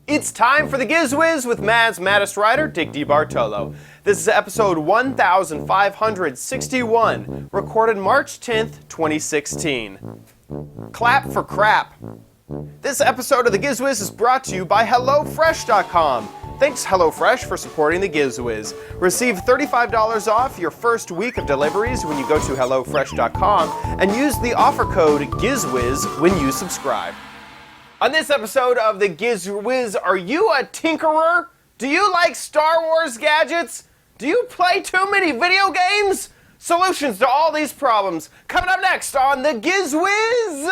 It's time for the Giz Wiz with Mad's maddest writer, Dick DeBartolo. This is episode 1561, recorded March 10th, 2016. Clap for crap. This episode of the Giz Wiz is brought to you by HelloFresh.com. Thanks HelloFresh for supporting the Giz Wiz. Receive $35 off your first week of deliveries when you go to HelloFresh.com and use the offer code GizWiz when you subscribe. On this episode of the Giz Wiz, are you a tinkerer? Do you like Star Wars gadgets? Do you play too many video games? Solutions to all these problems coming up next on the Giz Wiz.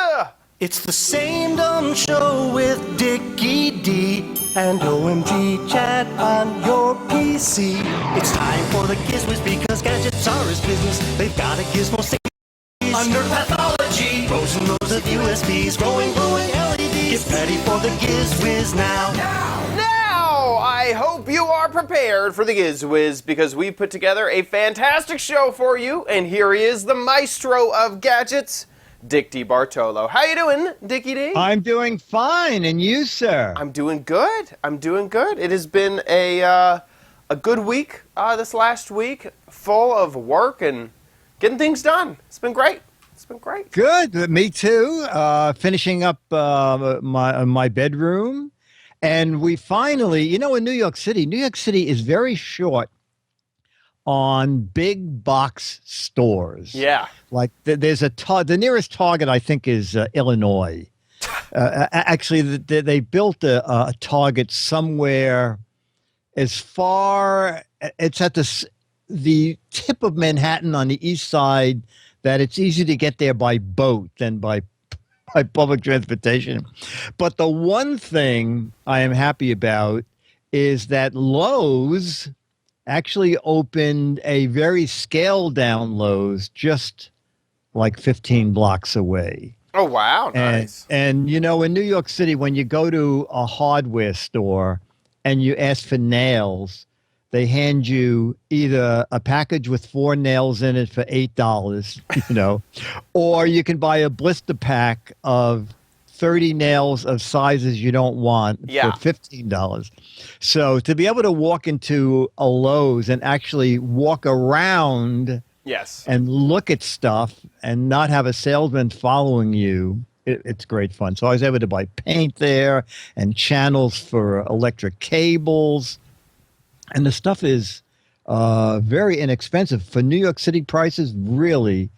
It's the same dumb show with Dickie D and OMG chat on your PC. It's time for the Giz Wiz because gadgets are his business. They've got a gizmo station under pathology. Rows and rows of USBs, glowing LEDs. Get ready for the Giz Wiz now. Now, I hope you are prepared for the Giz Wiz because we put together a fantastic show for you. And here he is, the maestro of gadgets, Dick DeBartolo. How you doing, Dickie D? I'm doing fine, and you, sir? I'm doing good. It has been a good week this last week, full of work and getting things done. It's been great. Good. Me too. Finishing up my bedroom, and we finally, in New York City is very short on big box stores. Yeah. Like there's the nearest Target, I think, is Illinois. Actually, they built a Target somewhere as far, it's at the tip of Manhattan on the east side, that it's easy to get there by boat than by public transportation. But the one thing I am happy about is that Lowe's actually opened a very scaled down Lowe's just like 15 blocks away. Oh, wow. Nice. And in New York City, when you go to a hardware store and you ask for nails, they hand you either a package with 4 nails in it for $8, or you can buy a blister pack of 30 nails of sizes you don't want for $15. So to be able to walk into a Lowe's and actually walk around and look at stuff and not have a salesman following you, it's great fun. So I was able to buy paint there and channels for electric cables. And the stuff is very inexpensive. For New York City prices, really.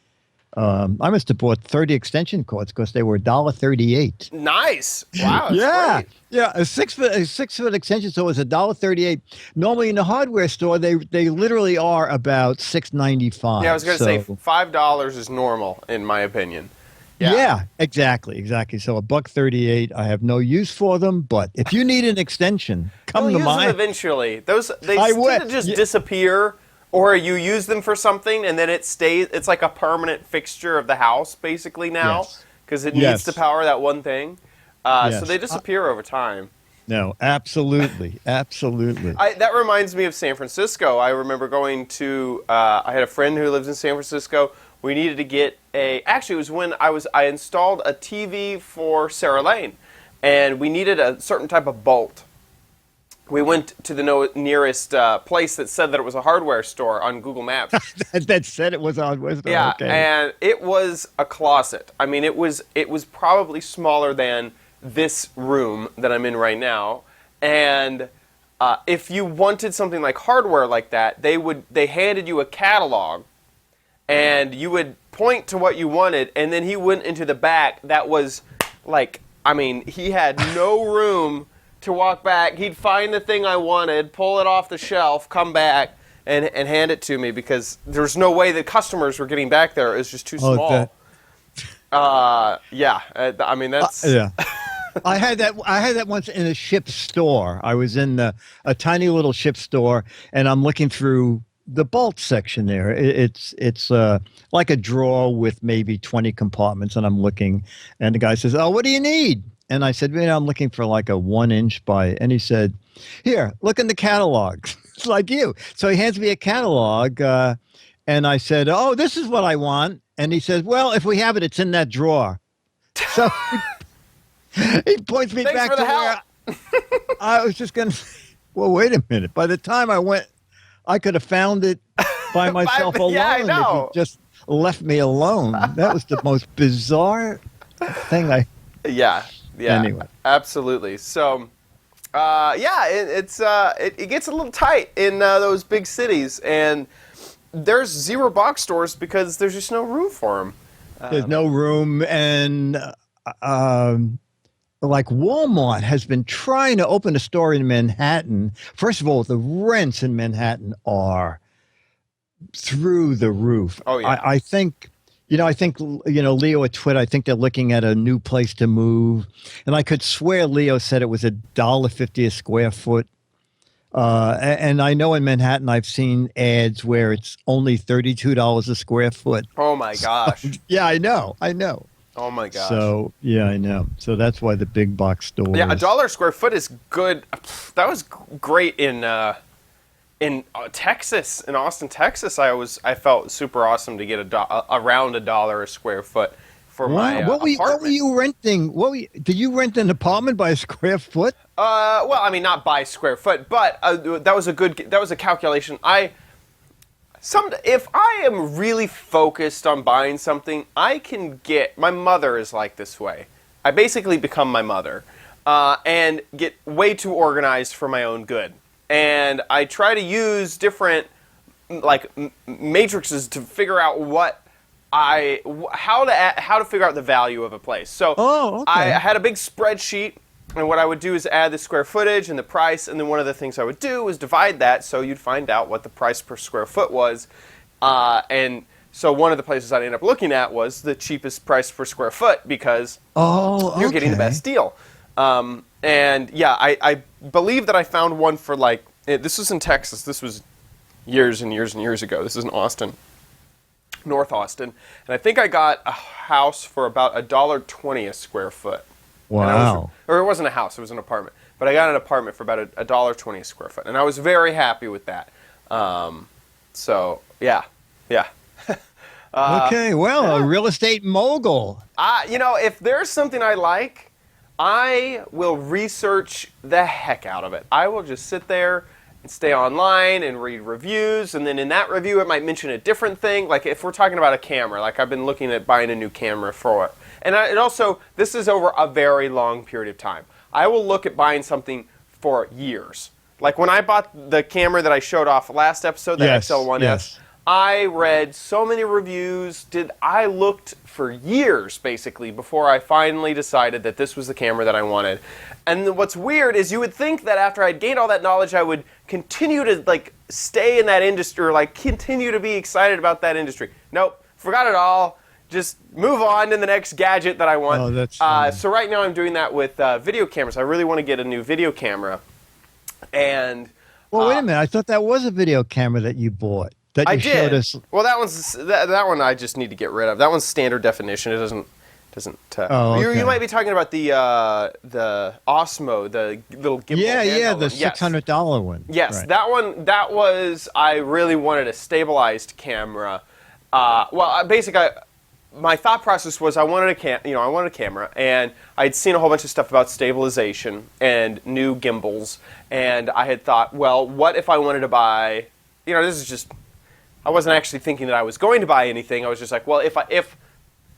I must have bought 30 extension cords because they were $1.38. Nice. Wow. Yeah. Great. Yeah. A six foot extension, so it was $1.38. Normally in the hardware store, they literally are about $6.95. Yeah, I was going to say $5 is normal, in my opinion. Yeah, exactly. So $1.38. I have no use for them, but if you need an extension, come to use mine. them eventually. They tend to just disappear, or you use them for something and then it stays. It's like a permanent fixture of the house, basically now, because it needs to power that one thing. So they disappear over time. No, absolutely, absolutely. That reminds me of San Francisco. I remember going to. I had a friend who lives in San Francisco. We needed to get actually, it was when I installed a TV for Sarah Lane, and we needed a certain type of bolt. We went to the nearest place that said that it was a hardware store on Google Maps. That said it was a hardware store? Yeah, okay. And it was a closet. I mean, it was probably smaller than this room that I'm in right now. And if you wanted something like hardware like that, they handed you a catalog. And you would point to what you wanted, and then he went into the back. That was he had no room to walk back. He'd find the thing I wanted, pull it off the shelf, come back, and hand it to me because there's no way the customers were getting back there. It was just too small. That's... Yeah. I had that once in a ship store. I was in a tiny little ship store, and I'm looking through the bolt section there. It's like a drawer with maybe 20 compartments, and I'm looking, and the guy says, "Oh, what do you need?" And I said, I'm looking for like a 1-inch by, and he said, "Here, look in the catalog." It's like you. So he hands me a catalog, and I said, "Oh, this is what I want." And he says, "Well, if we have it, it's in that drawer." So he points me Thanks back for to the where. help. I was just going to say, well, wait a minute. By the time I went, I could have found it by myself alone yeah, I if know. you just left me alone. That was the most bizarre thing Yeah. Anyway. Absolutely. So, it gets a little tight in those big cities, and there's zero box stores because there's just no room for them. There's no room, and like Walmart has been trying to open a store in Manhattan. First of all, the rents in Manhattan are through the roof. Oh, yeah. I think Leo at Twitter, I think they're looking at a new place to move. And I could swear Leo said it was $1.50 a square foot. And I know in Manhattan, I've seen ads where it's only $32 a square foot. Oh, my gosh. Yeah, I know. Oh, my gosh. So, yeah, I know. So that's why the big box store. Yeah, $1 a square foot is good. That was great in Texas, in Austin, Texas. I felt super awesome to get around $1 a square foot for my apartment. What were you renting? Did you rent an apartment by a square foot? Well, I mean, not by square foot, but that was a calculation. If I am really focused on buying something, I can get. My mother is like this way. I basically become my mother, and get way too organized for my own good. And I try to use different matrices to figure out how to figure out the value of a place. So I had a big spreadsheet, and what I would do is add the square footage and the price, and then one of the things I would do was divide that so you'd find out what the price per square foot was. And so one of the places I ended up looking at was the cheapest price per square foot because you're getting the best deal. And yeah, I believe that I found one for this was in Texas. This was years and years and years ago. This is in Austin, North Austin. And I think I got a house for about $1.20 a square foot. Wow. Or it wasn't a house, it was an apartment. But I got an apartment for about $1.20 a square foot. And I was very happy with that. So, yeah. Okay, well, a real estate mogul. If there's something I like, I will research the heck out of it. I will just sit there and stay online and read reviews, and then in that review it might mention a different thing. Like if we're talking about a camera, I've been looking at buying a new camera for it. And this is over a very long period of time. I will look at buying something for years. Like when I bought the camera that I showed off last episode, the XL1S, yes. I read so many reviews. I looked for years, basically, before I finally decided that this was the camera that I wanted. And what's weird is you would think that after I'd gained all that knowledge, I would continue to stay in that industry or continue to be excited about that industry. Nope, forgot it all. Just move on to the next gadget that I want. Oh, that's funny. So right now I'm doing that with video cameras. I really want to get a new video camera. And well, wait a minute. I thought that was a video camera that you bought. That you showed us. Well, that one I just need to get rid of. That one's standard definition. It doesn't. Okay. You might be talking about the Osmo, the little gimbal. Yeah, the one. $600 one. Yes, right. that one. That was. I really wanted a stabilized camera. Basically, my thought process was I wanted a camera, and I'd seen a whole bunch of stuff about stabilization and new gimbals, and I had thought, well, what if I wanted to buy? This is just. I wasn't actually thinking that I was going to buy anything. I was just like, well,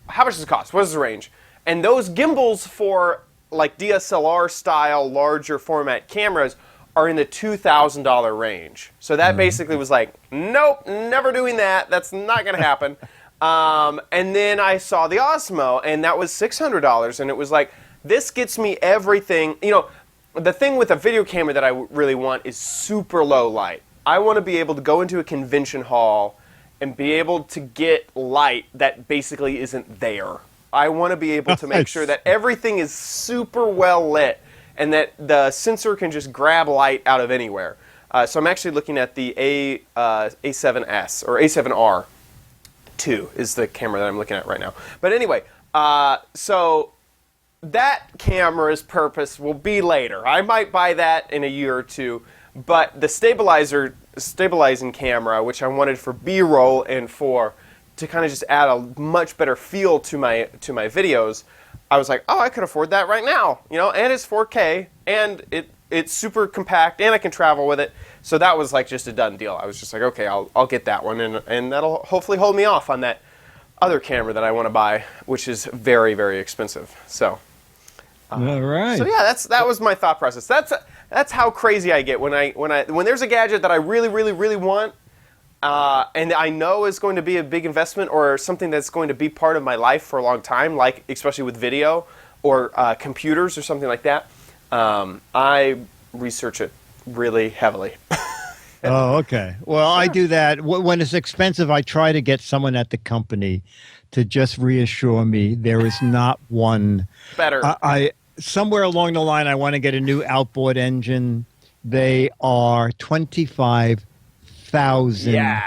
how much does it cost? What is the range? And those gimbals for DSLR style larger format cameras are in the $2,000 range. So that basically was like, nope, never doing that. That's not going to happen. And then I saw the Osmo, and that was $600, and it was like, this gets me everything. The thing with a video camera that I really want is super low light. I want to be able to go into a convention hall and be able to get light that basically isn't there. I want to be able to make sure that everything is super well lit and that the sensor can just grab light out of anywhere. So I'm actually looking at the A7S or A7R 2 is the camera that I'm looking at right now. But anyway, so that camera's purpose will be later. I might buy that in a year or two. But the stabilizing camera, which I wanted for B-roll and to kind of just add a much better feel to my videos, I was like, oh, I could afford that right now, and it's 4K, and it's super compact, and I can travel with it. So that was like just a done deal. I was just like, okay, I'll get that one, and that'll hopefully hold me off on that other camera that I want to buy, which is very, very expensive. So, All right. so yeah, that was my thought process. That's how crazy I get when there's a gadget that I really, really, really want, and I know is going to be a big investment or something that's going to be part of my life for a long time, like especially with video or computers or something like that. I research it really heavily. Oh, okay. Well, I do that. When it's expensive, I try to get someone at the company to just reassure me there is not one Better. I somewhere along the line, I want to get a new outboard engine. They are $25,000. Yeah.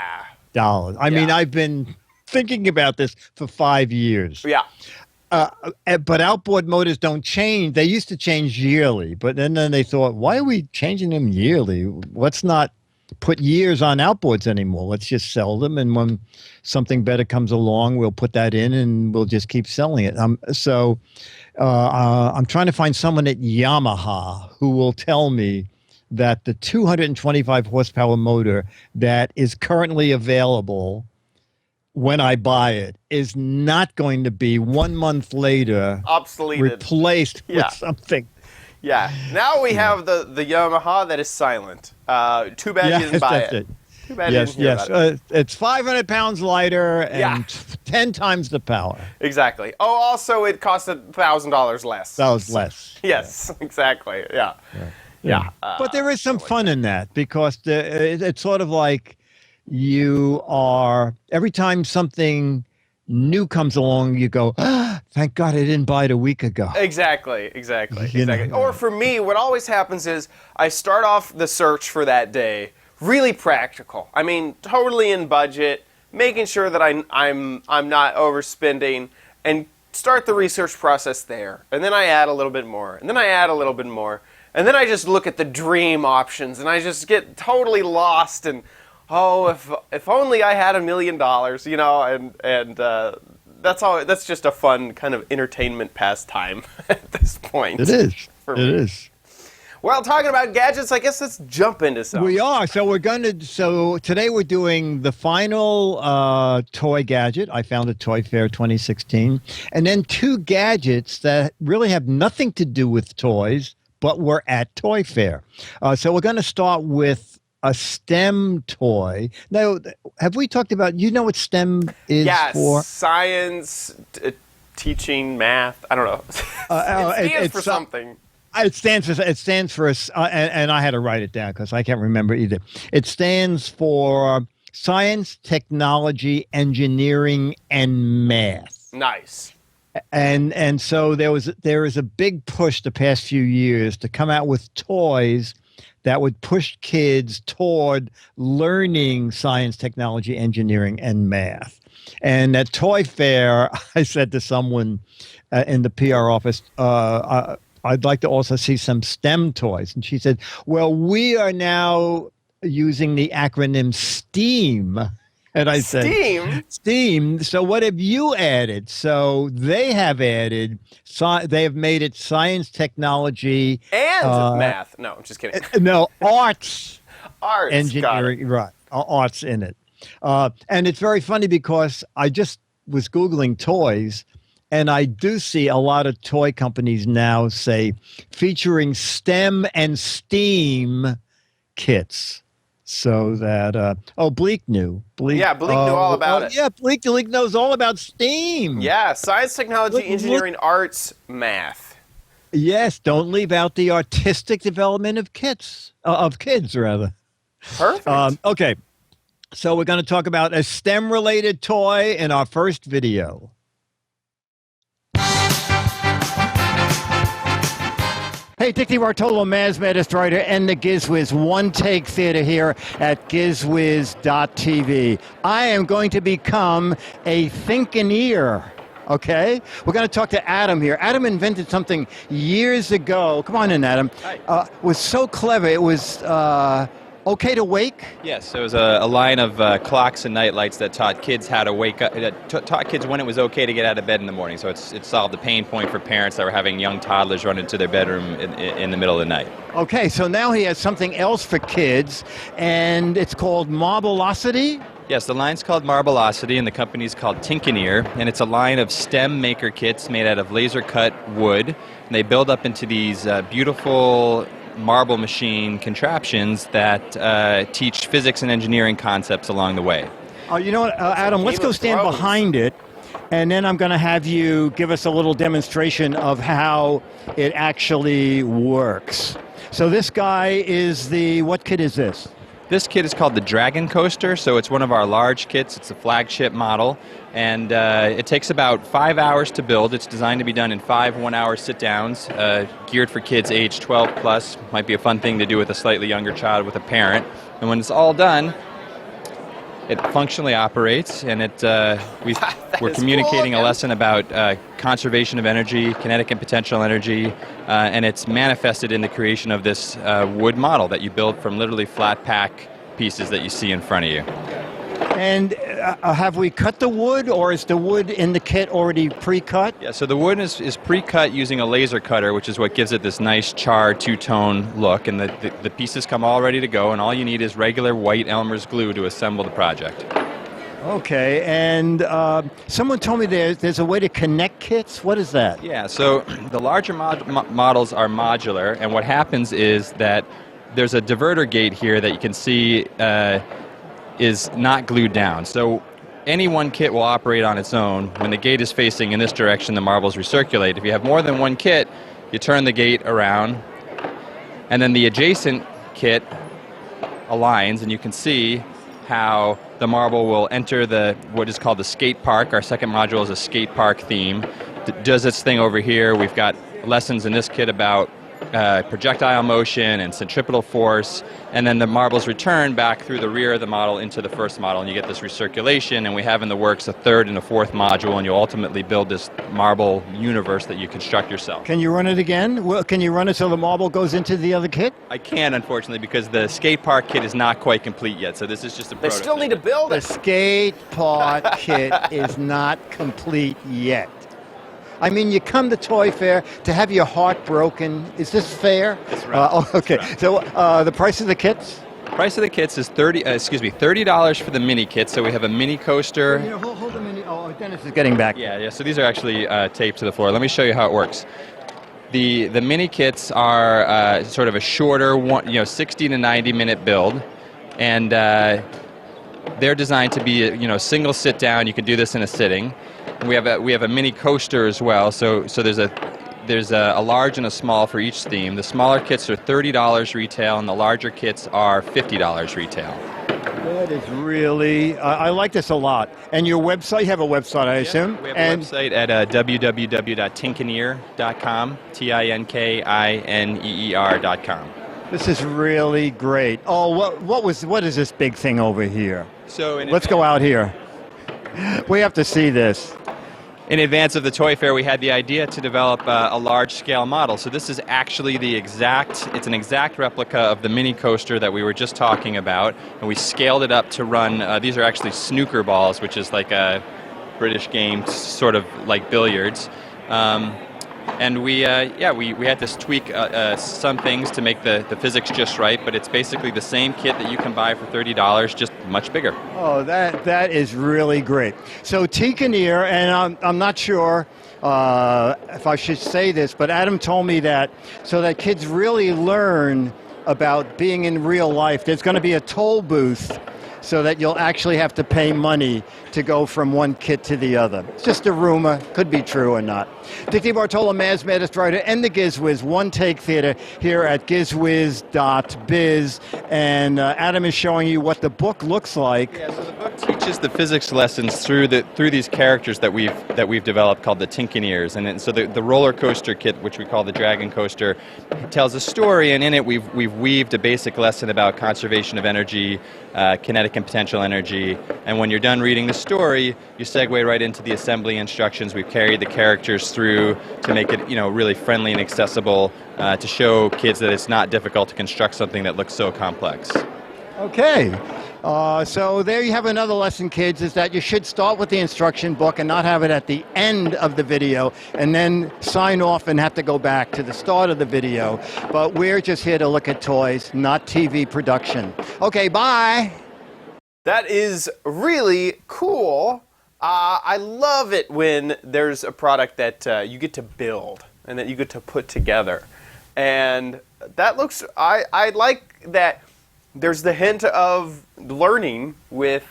I mean, I've been thinking about this for 5 years. Yeah. But outboard motors don't change. They used to change yearly, but then they thought, why are we changing them yearly? Let's not put years on outboards anymore. Let's just sell them, and when something better comes along, we'll put that in, and we'll just keep selling it. So I'm trying to find someone at Yamaha who will tell me that the 225 horsepower motor that is currently available when I buy it is not going to be 1 month later Obsoleted. replaced with something. Yeah. Now we have the Yamaha that is silent. Too bad you didn't buy it. Too bad you didn't hear about it. It's 500 pounds lighter and Yeah. 10 times the power. Exactly. Oh, also it cost $1,000 less. That was less. Yes, exactly. Yeah. Yeah. But there is some fun in that because it's sort of like you are, every time something new comes along, you go, thank God I didn't buy it a week ago. Exactly. You know. Or for me, what always happens is I start off the search for that day really practical. I mean, totally in budget, making sure that I'm not overspending, and start the research process there. And then I add a little bit more, and then I add a little bit more, and then I just look at the dream options, and I just get totally lost and, oh, if only I had $1 million, you know, and that's just a fun kind of entertainment pastime at this point. It is. For It me. is. Well, talking about gadgets, I guess let's jump into some. We are. So today we're doing the final toy gadget. I found at Toy Fair 2016. And then 2 gadgets that really have nothing to do with toys, but were at Toy Fair. So we're going to start with a STEM toy. Now, have we talked about, you know what STEM is for? Science, teaching, math. I don't know. It stands for something. It stands for and I had to write it down because I can't remember either. It stands for science, technology, engineering, and math. Nice. And so there is a big push the past few years to come out with toys that would push kids toward learning science, technology, engineering, and math. And at Toy Fair, I said to someone in the PR office, I'd like to also see some STEM toys. And she said, well, we are now using the acronym STEAM. And I said, STEAM. So what have you added? So they have added, they have made it science, technology. And math. No, I'm just kidding. No, arts. Arts. Engineering, right. Arts in it. And it's very funny because I just was Googling toys. And I do see a lot of toy companies now say featuring STEM and STEAM kits. So that, Bleak knew. Bleak knew all about it. Yeah, Bleak knows all about STEAM. Yeah, science, technology, engineering, arts, math. Yes, don't leave out the artistic development of kids, rather. Perfect. Okay, so we're going to talk about a STEM-related toy in our first video. Hey, Dick DeBartolo, Mazmat Destroyer, and the Giz Wiz one-take theater here at gizwiz.tv. I am going to become a thinkineer, okay? We're going to talk to Adam here. Adam invented something years ago. Come on in, Adam. Was so clever. It was Okay to wake? Yes, so it was a line of clocks and night lights that taught kids how to wake up, taught kids when it was okay to get out of bed in the morning. So it solved the pain point for parents that were having young toddlers run into their bedroom in the middle of the night. Okay, so now he has something else for kids, and it's called Marvelocity. Yes, the line's called Marvelocity, and the company's called Tinkineer, and it's a line of STEM maker kits made out of laser-cut wood, and they build up into these beautiful marble machine contraptions that teach physics and engineering concepts along the way. Oh, you know what, Adam, let's go stand behind it, and then I'm going to have you give us a little demonstration of how it actually works. So this guy is what kit is this? This kit is called the Dragon Coaster, so it's one of our large kits. It's a flagship model, and it takes about 5 hours to build. It's designed to be done in 5 one-hour sit-downs, geared for kids age 12 plus. Might be a fun thing to do with a slightly younger child with a parent. And when it's all done, it functionally operates, and we're communicating a lesson about conservation of energy, kinetic and potential energy, and it's manifested in the creation of this wood model that you build from literally flat pack pieces that you see in front of you. And have we cut the wood, or is the wood in the kit already pre-cut? Yeah, so the wood is pre-cut using a laser cutter, which is what gives it this nice char two-tone look, and the pieces come all ready to go, and all you need is regular white Elmer's glue to assemble the project. Okay, and someone told me there's a way to connect kits. What is that? Yeah, so the larger models are modular, and what happens is that there's a diverter gate here that you can see is not glued down. So any one kit will operate on its own. When the gate is facing in this direction, the marbles recirculate. If you have more than one kit, you turn the gate around, and then the adjacent kit aligns, and you can see how the marble will enter what is called the skate park. Our second module is a skate park theme. Does its thing over here. We've got lessons in this kit about projectile motion and centripetal force, and then the marbles return back through the rear of the model into the first model, and you get this recirculation, and we have in the works a third and a fourth module, and you ultimately build this marble universe that you construct yourself. Can you run it again? Can you run it so the marble goes into the other kit? I can't, unfortunately, because the skate park kit is not quite complete yet, so this is just a prototype. They still need to build The it. skate park kit is not complete yet. I mean, you come to Toy Fair to have your heart broken. Is this fair? That's right. Okay. That's right. So the price of the kits? Price of the kits is $30 for the mini kit. So we have a mini coaster. Hold a minute. Oh, Dennis is getting back. Yeah. So these are actually taped to the floor. Let me show you how it works. The mini kits are sort of a shorter, 60 to 90 minute build, and they're designed to be single sit down. You can do this in a sitting. We have a mini coaster as well. So there's a large and a small for each theme. The smaller kits are $30 retail, and the larger kits are $50 retail. That is really, I like this a lot. And your website, you have a website, I assume? We have a website at www.tinkineer.com, TINKINEER.com. This is really great. Oh, what is this big thing over here? So let's go out here. We have to see this. In advance of the Toy Fair, we had the idea to develop a large-scale model. So this is actually it's an exact replica of the mini coaster that we were just talking about, and we scaled it up to run, these are actually snooker balls, which is like a British game, sort of like billiards. And we had to tweak some things to make the physics just right, but it's basically the same kit that you can buy for $30, just much bigger. Oh, that is really great. So Tinkineer, and I'm not sure if I should say this, but Adam told me that so that kids really learn about being in real life, there's going to be a toll booth so that you'll actually have to pay money to go from one kit to the other. It's just a rumor, could be true or not. Dick DeBartolo, Maz Maddest writer, and the Giz Wiz One Take Theater here at gizwiz.biz. And Adam is showing you what the book looks like. Yeah, so the book teaches the physics lessons through these characters that we've developed called the Tinkineers. And so the roller coaster kit, which we call the Dragon Coaster, tells a story, and in it we've weaved a basic lesson about conservation of energy, kinetic and potential energy. And when you're done reading the story, you segue right into the assembly instructions. We've carried the characters through to make it, really friendly and accessible, to show kids that it's not difficult to construct something that looks so complex. Okay. So there you have another lesson, kids, is that you should start with the instruction book and not have it at the end of the video and then sign off and have to go back to the start of the video. But we're just here to look at toys, not TV production. Okay, bye. That is really cool. I love it when there's a product that you get to build and that you get to put together. And that looks, I like that there's the hint of learning with,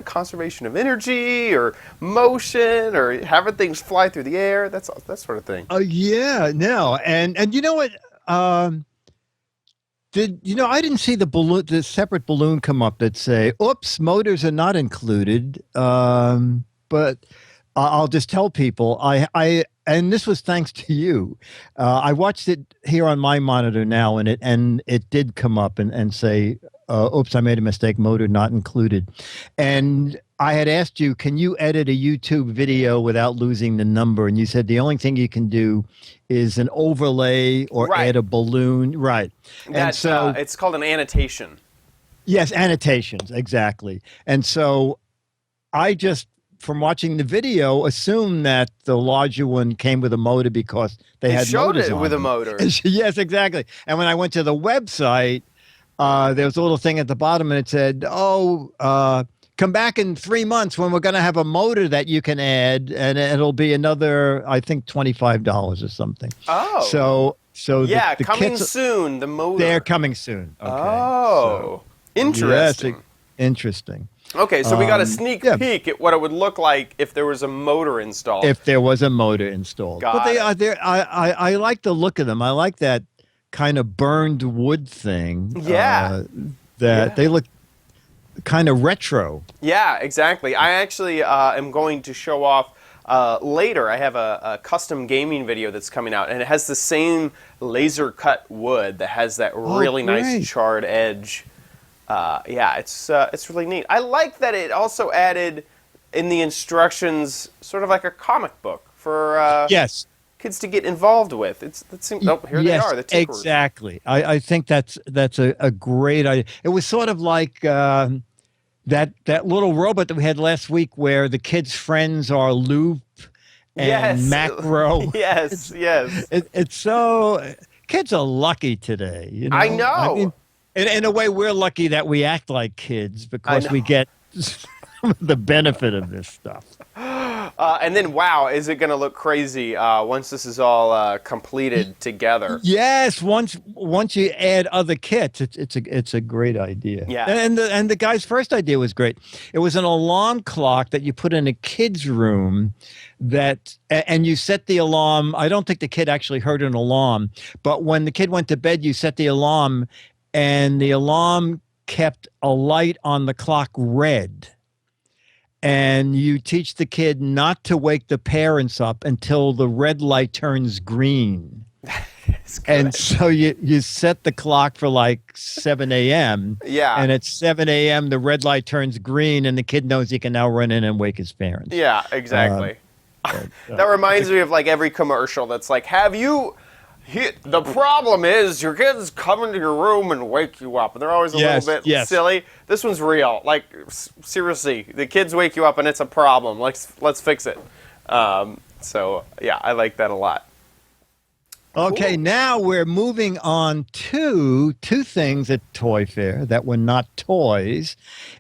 conservation of energy or motion or having things fly through the air, that sort of thing. Yeah, no. And you know what? I didn't see the separate balloon come up that say, oops, motors are not included. But I'll just tell people, and this was thanks to you. I watched it here on my monitor now, and it did come up and say, oops, I made a mistake, motor not included. And I had asked you, can you edit a YouTube video without losing the number? And you said the only thing you can do is an overlay or add a balloon. Right. And so it's called an annotation. Yes, annotations, exactly. And so I just, from watching the video, assumed that the larger one came with a motor because they had showed motors it on with them. a motor. Yes, exactly. And when I went to the website, there was a little thing at the bottom, and it said, come back in 3 months when we're going to have a motor that you can add, and it'll be another, I think, $25 or something. Oh. So yeah, the coming kits, soon, the motor. They're coming soon. Okay. Oh, interesting. Yes, interesting. Okay, so we got a sneak peek at what it would look like if there was a motor installed. If there was a motor installed. But they are there. I like the look of them. I like that kind of burned wood thing. Yeah. They look kind of retro. Yeah, exactly. I actually am going to show off later. I have a custom gaming video that's coming out, and it has the same laser cut wood that has that really nice charred edge. It's really neat. I like that it also added in the instructions sort of like a comic book for kids to get involved with. Here they are, the tinkerers. Exactly. I think that's a great idea. It was sort of like that little robot that we had last week where the kids' friends are Loop and Macro. Yes. It's so, kids are lucky today. You know? I know. I mean, in a way, we're lucky that we act like kids because we get the benefit of this stuff. And then, wow, is it going to look crazy once this is all completed together? Yes, once you add other kits, it's a great idea. Yeah, and the guy's first idea was great. It was an alarm clock that you put in a kid's room and you set the alarm. I don't think the kid actually heard an alarm, but when the kid went to bed, you set the alarm, and the alarm kept a light on the clock red. And you teach the kid not to wake the parents up until the red light turns green. And so you set the clock for like 7 a.m. Yeah. And at 7 a.m., the red light turns green, and the kid knows he can now run in and wake his parents. Yeah, exactly. That reminds me of like every commercial that's like, the problem is your kids come into your room and wake you up, and they're always a little bit silly. This one's real. Like, seriously, the kids wake you up and it's a problem. Let's fix it. So yeah, I like that a lot. Okay, now we're moving on to two things at Toy Fair that were not toys,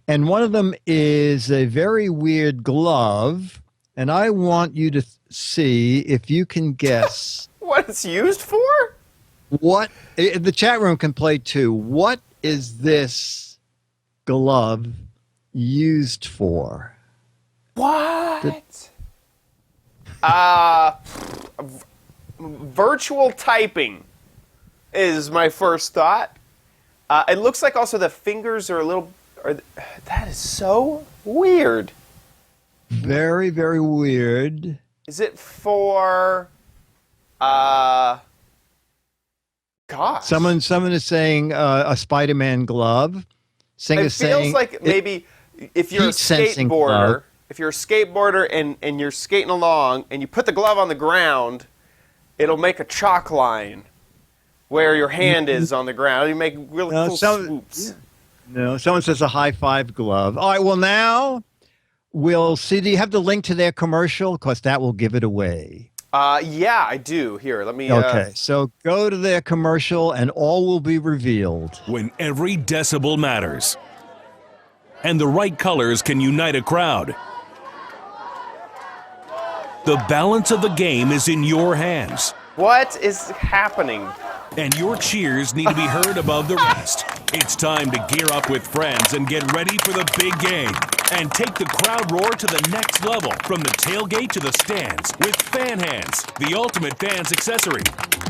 and one of them is a very weird glove, and I want you to see if you can guess. What it's used for? What the chat room can play too. What is this glove used for? What? Virtual typing is my first thought. It looks like also the fingers are a little. That is so weird. Very, very weird. Is it for? Gosh. Someone is saying a Spider-Man glove. It feels like maybe if you're a skateboarder, and you're skating along and you put the glove on the ground, it'll make a chalk line where your hand is on the ground. You make really cool swoops. No, someone says a high five glove. All right, well, now we'll see. Do you have the link to their commercial? Because that will give it away. Yeah, I do. Here, let me. Okay, so go to their commercial and all will be revealed. When every decibel matters and the right colors can unite a crowd. The balance of the game is in your hands, What is happening? and your cheers need to be heard above the rest. It's time to gear up with friends and get ready for the big game. And take the crowd roar to the next level, from the tailgate to the stands, with Fan Hands, the ultimate fans accessory.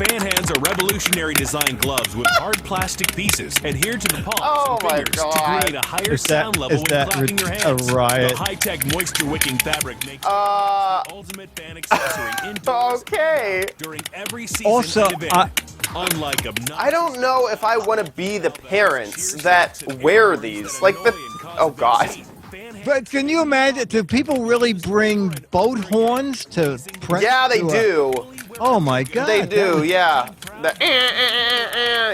Fan Hands are revolutionary design gloves with hard plastic pieces adhered to the palms Oh and my fingers to God. create a higher Is that- sound level is when that clapping your a hands. riot? The high-tech moisture-wicking fabric makes the ultimate fan accessory indoors Okay. during every season Also, and event. Unlike obnoxious, I don't know if I want to be the parents that wear these. Like the. Oh God. But can you imagine? Do people really bring boat horns to press? Yeah, they to a- do. Oh my God! They that do. was- Yeah.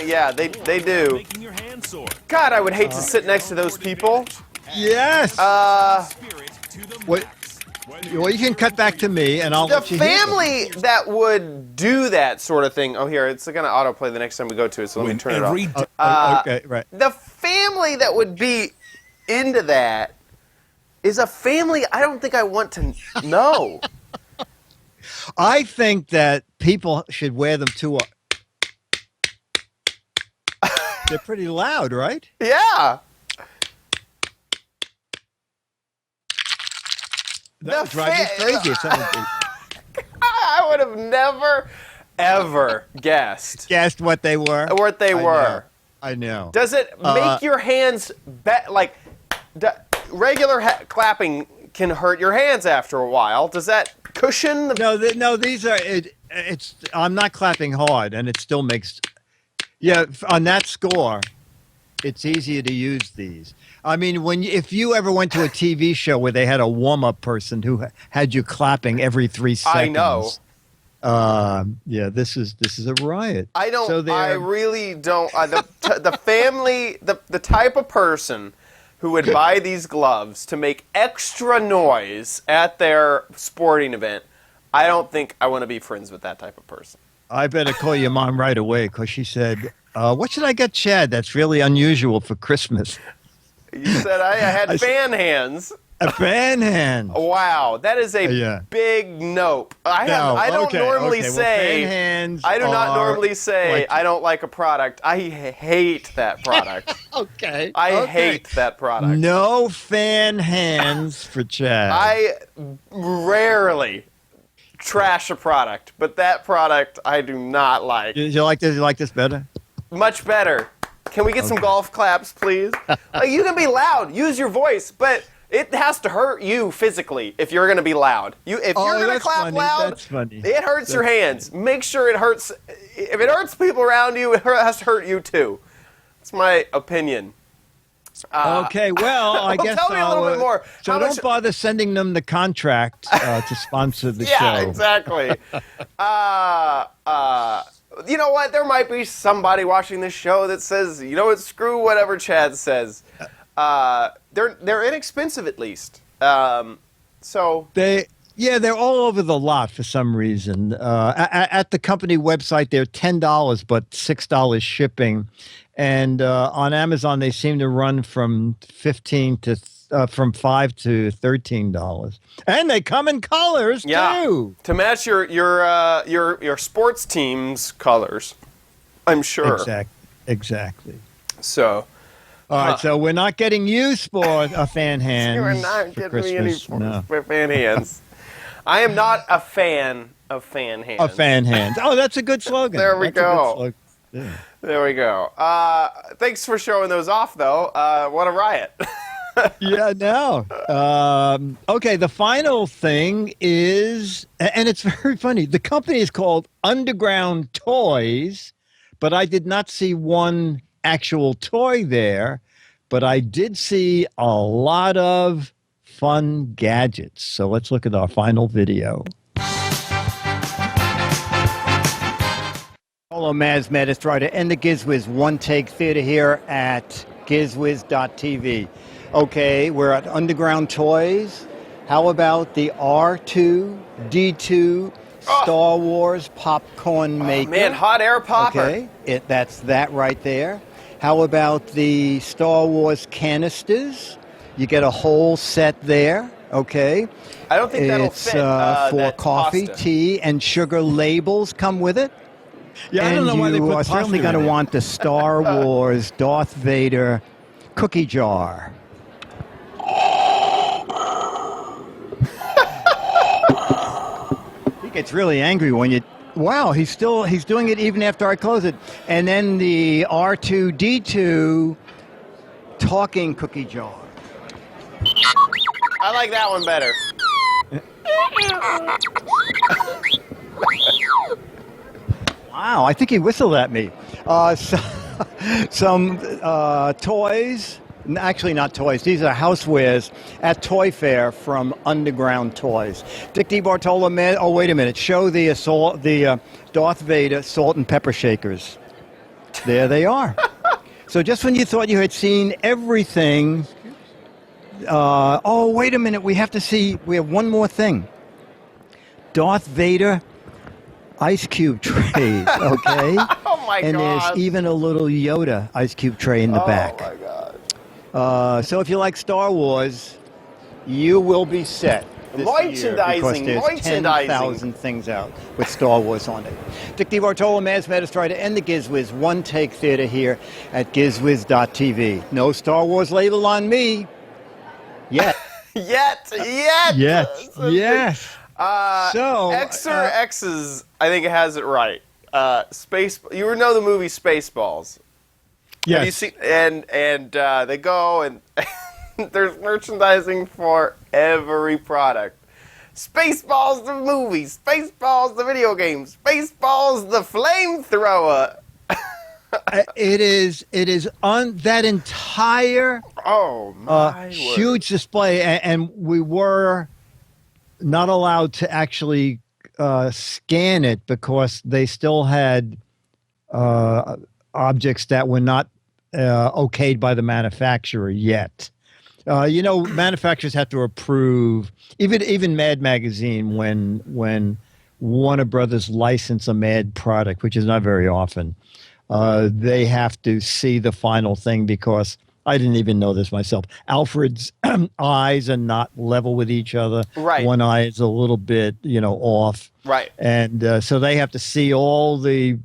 Yeah, they do. making your hands sore. God, I would hate to sit next to those people. Yes. Spirit to the What? Well, you can cut back to me, and I'll The let you hear them. family that would do that sort of thing. Oh, here, it's going to autoplay the next time we go to it, so let me when turn it off. every Okay, right. The family that would be into that is a family I don't think I want to know. I think that people should wear them to a. They're pretty loud, right? Yeah. That would drive me crazy. If someone I would have never, ever guessed guessed what they were. what they I were. know. I know. Does it make your hands like regular clapping can hurt your hands after a while? Does that cushion the? No, these are. It's. I'm not clapping hard, and it still makes. Yeah, on that score, it's easier to use these. I mean, if you ever went to a TV show where they had a warm-up person who had you clapping every 3 seconds. I know. Yeah, this is a riot. I don't. So I really don't. The family, the type of person who would buy these gloves to make extra noise at their sporting event, I don't think I want to be friends with that type of person. I better call your mom right away because she said, "What should I get Chad? That's really unusual for Christmas." You said I had I fan hands. A fan hand. Wow, that is a Yeah. big nope. I don't normally well, say. fan hands I do not are normally say like- I don't like a product. I hate that product. Okay. I okay. hate that product. No fan hands for Chad. I rarely trash a product, but that product I do not like. You like this? You like this better? Much better. Can we get some golf claps, please? Like, you can be loud, use your voice, but it has to hurt you physically if you're going to be loud. If you're going to that's clap funny. loud, That's funny. it hurts your hands. Make sure it hurts. If it hurts people around you, it has to hurt you too. That's my opinion. Okay, well, I guess tell me a little bit more. So How don't much- bother sending them the contract to sponsor the Yeah, show. exactly. You know what? There might be somebody watching this show that says, you know what, screw whatever Chad says. They're inexpensive at least. So They're all over the lot for some reason. At the company website, they're $10, but $6 shipping, and on Amazon they seem to run from $5 to $13, and they come in colors too. to match your sports team's colors, I'm sure. Exactly. So All right, so we're not getting you fan hands. you are not for getting me any Christmas. No. fan hands. I am not a fan of fan hands. A fan hands. Oh, that's a good slogan. There we That's a good go. slogan. Yeah. There we go. Thanks for showing those off, though. What a riot. Yeah, no. Okay, the final thing is, and it's very funny, the company is called Underground Toys, but I did not see one actual toy there, but I did see a lot of fun gadgets. So let's look at our final video. Hello, Maz Mattis, try to end the Giz Wiz one take theater here at gizwiz.tv. Okay, we're at Underground Toys. How about the R2D2 Star Wars popcorn maker? Man, hot air popper. Okay, that's that right there. How about the Star Wars canisters? You get a whole set there. Okay. I don't think that'll It's fit. for that coffee, pasta. tea, and sugar labels come with it. Yeah, I don't know why they you put are certainly pasta going in to it. want the Star Wars Darth Vader cookie jar. He gets really angry when you. Wow, he's doing it even after I close it. And then the R2D2 talking cookie jar. I like that one better. Wow, I think he whistled at me. Some toys, actually not toys, these are housewares at Toy Fair from Underground Toys. Dick DeBartolo, man, oh, wait a minute. Show the Darth Vader salt and pepper shakers. There they are. So just when you thought you had seen everything, oh, wait a minute, we have one more thing. Darth Vader ice cube trays, okay? Oh my and God. there's even a little Yoda ice cube tray in the back. Oh my God. So if you like Star Wars, you will be set this year because there's 10,000 things out with Star Wars on it. Dick DeBartolo, Maz Mattis, try to end the Giz Wiz one take theater here at gizwiz.tv. No Star Wars label on me yet. Yet. Yes. So X's, I think it has it right. You know the movie Spaceballs. yes. Have you seen? And they go and there's merchandising for every product. Spaceballs the movie, Spaceballs the video game, Spaceballs the flamethrower. It is on that entire Oh my word. huge display, and we were not allowed to actually scan it because they still had objects that were not okayed by the manufacturer yet. Manufacturers have to approve. Even Mad Magazine, when Warner Brothers license a Mad product, which is not very often, they have to see the final thing because I didn't even know this myself. Alfred's eyes are not level with each other. Right. One eye is a little bit, off. Right. And so they have to see all the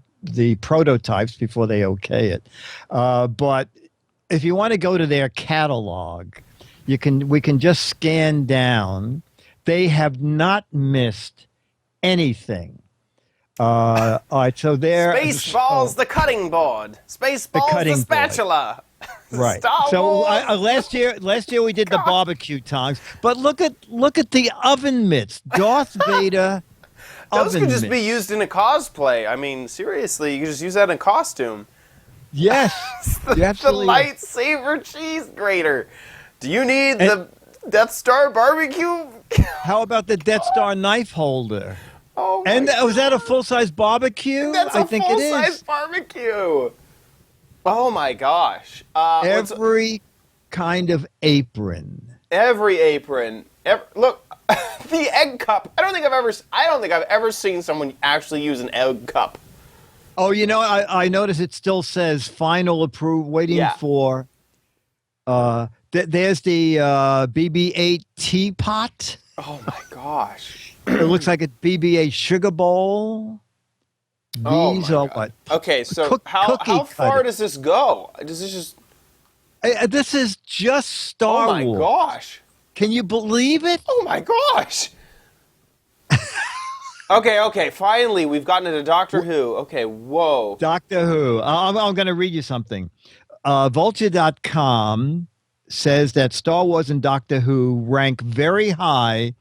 prototypes before they okay it. But if you want to go to their catalog, we can just scan down. They have not missed anything. All right, so there. Spaceballs the cutting board, Spaceballs the cutting board. spatula. Right. Star So Wars. last year we did the barbecue tongs, but look at the oven mitts, Darth Vader. Those oven could just mitts. be used in a cosplay. I mean, seriously, you could just use that in a costume. Yes, The you absolutely. lightsaber cheese grater. Do you need the Death Star barbecue? How about the Death Star knife holder? Oh my And was that a full-size barbecue? That's I a think it full-size is. barbecue. Oh my gosh. Every kind of apron. Every apron. Look, the egg cup. I don't think I've ever seen someone actually use an egg cup. Oh, I notice it still says final approval, waiting Yeah. for. There's the BB-8 teapot. Oh my gosh. It looks like a BB-8 sugar bowl. Oh These my are God. what? Okay, so how cookie far cutter. does this go? Does this just? This is just Star Oh my Wars. gosh. Can you believe it? Oh my gosh. Okay. Finally, we've gotten into Doctor Who. Okay, whoa. Doctor Who. I'm going to read you something. Vulture.com says that Star Wars and Doctor Who rank very high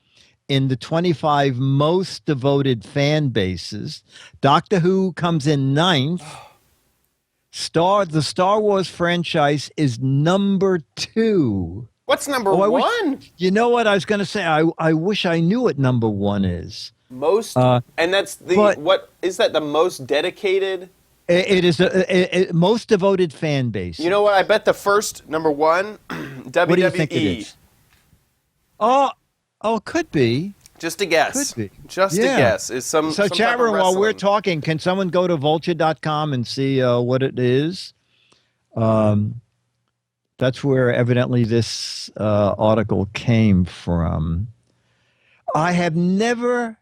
in the 25 most devoted fan bases. Doctor Who comes in ninth. The Star Wars franchise is number 2. What's number Oh, I wish- one? You know what I was going to say? I wish I knew what number 1 is. Most, and that's what is that the most dedicated? It is a most devoted fan base. You know what? I bet the first number one, WWE. What do you think it is? Oh, could be. Just a guess. Could be. Just a guess. Is some So, some chat type of room, while we're wrestling. talking, can someone go to vulture.com and see what it is? That's where evidently this article came from. I have never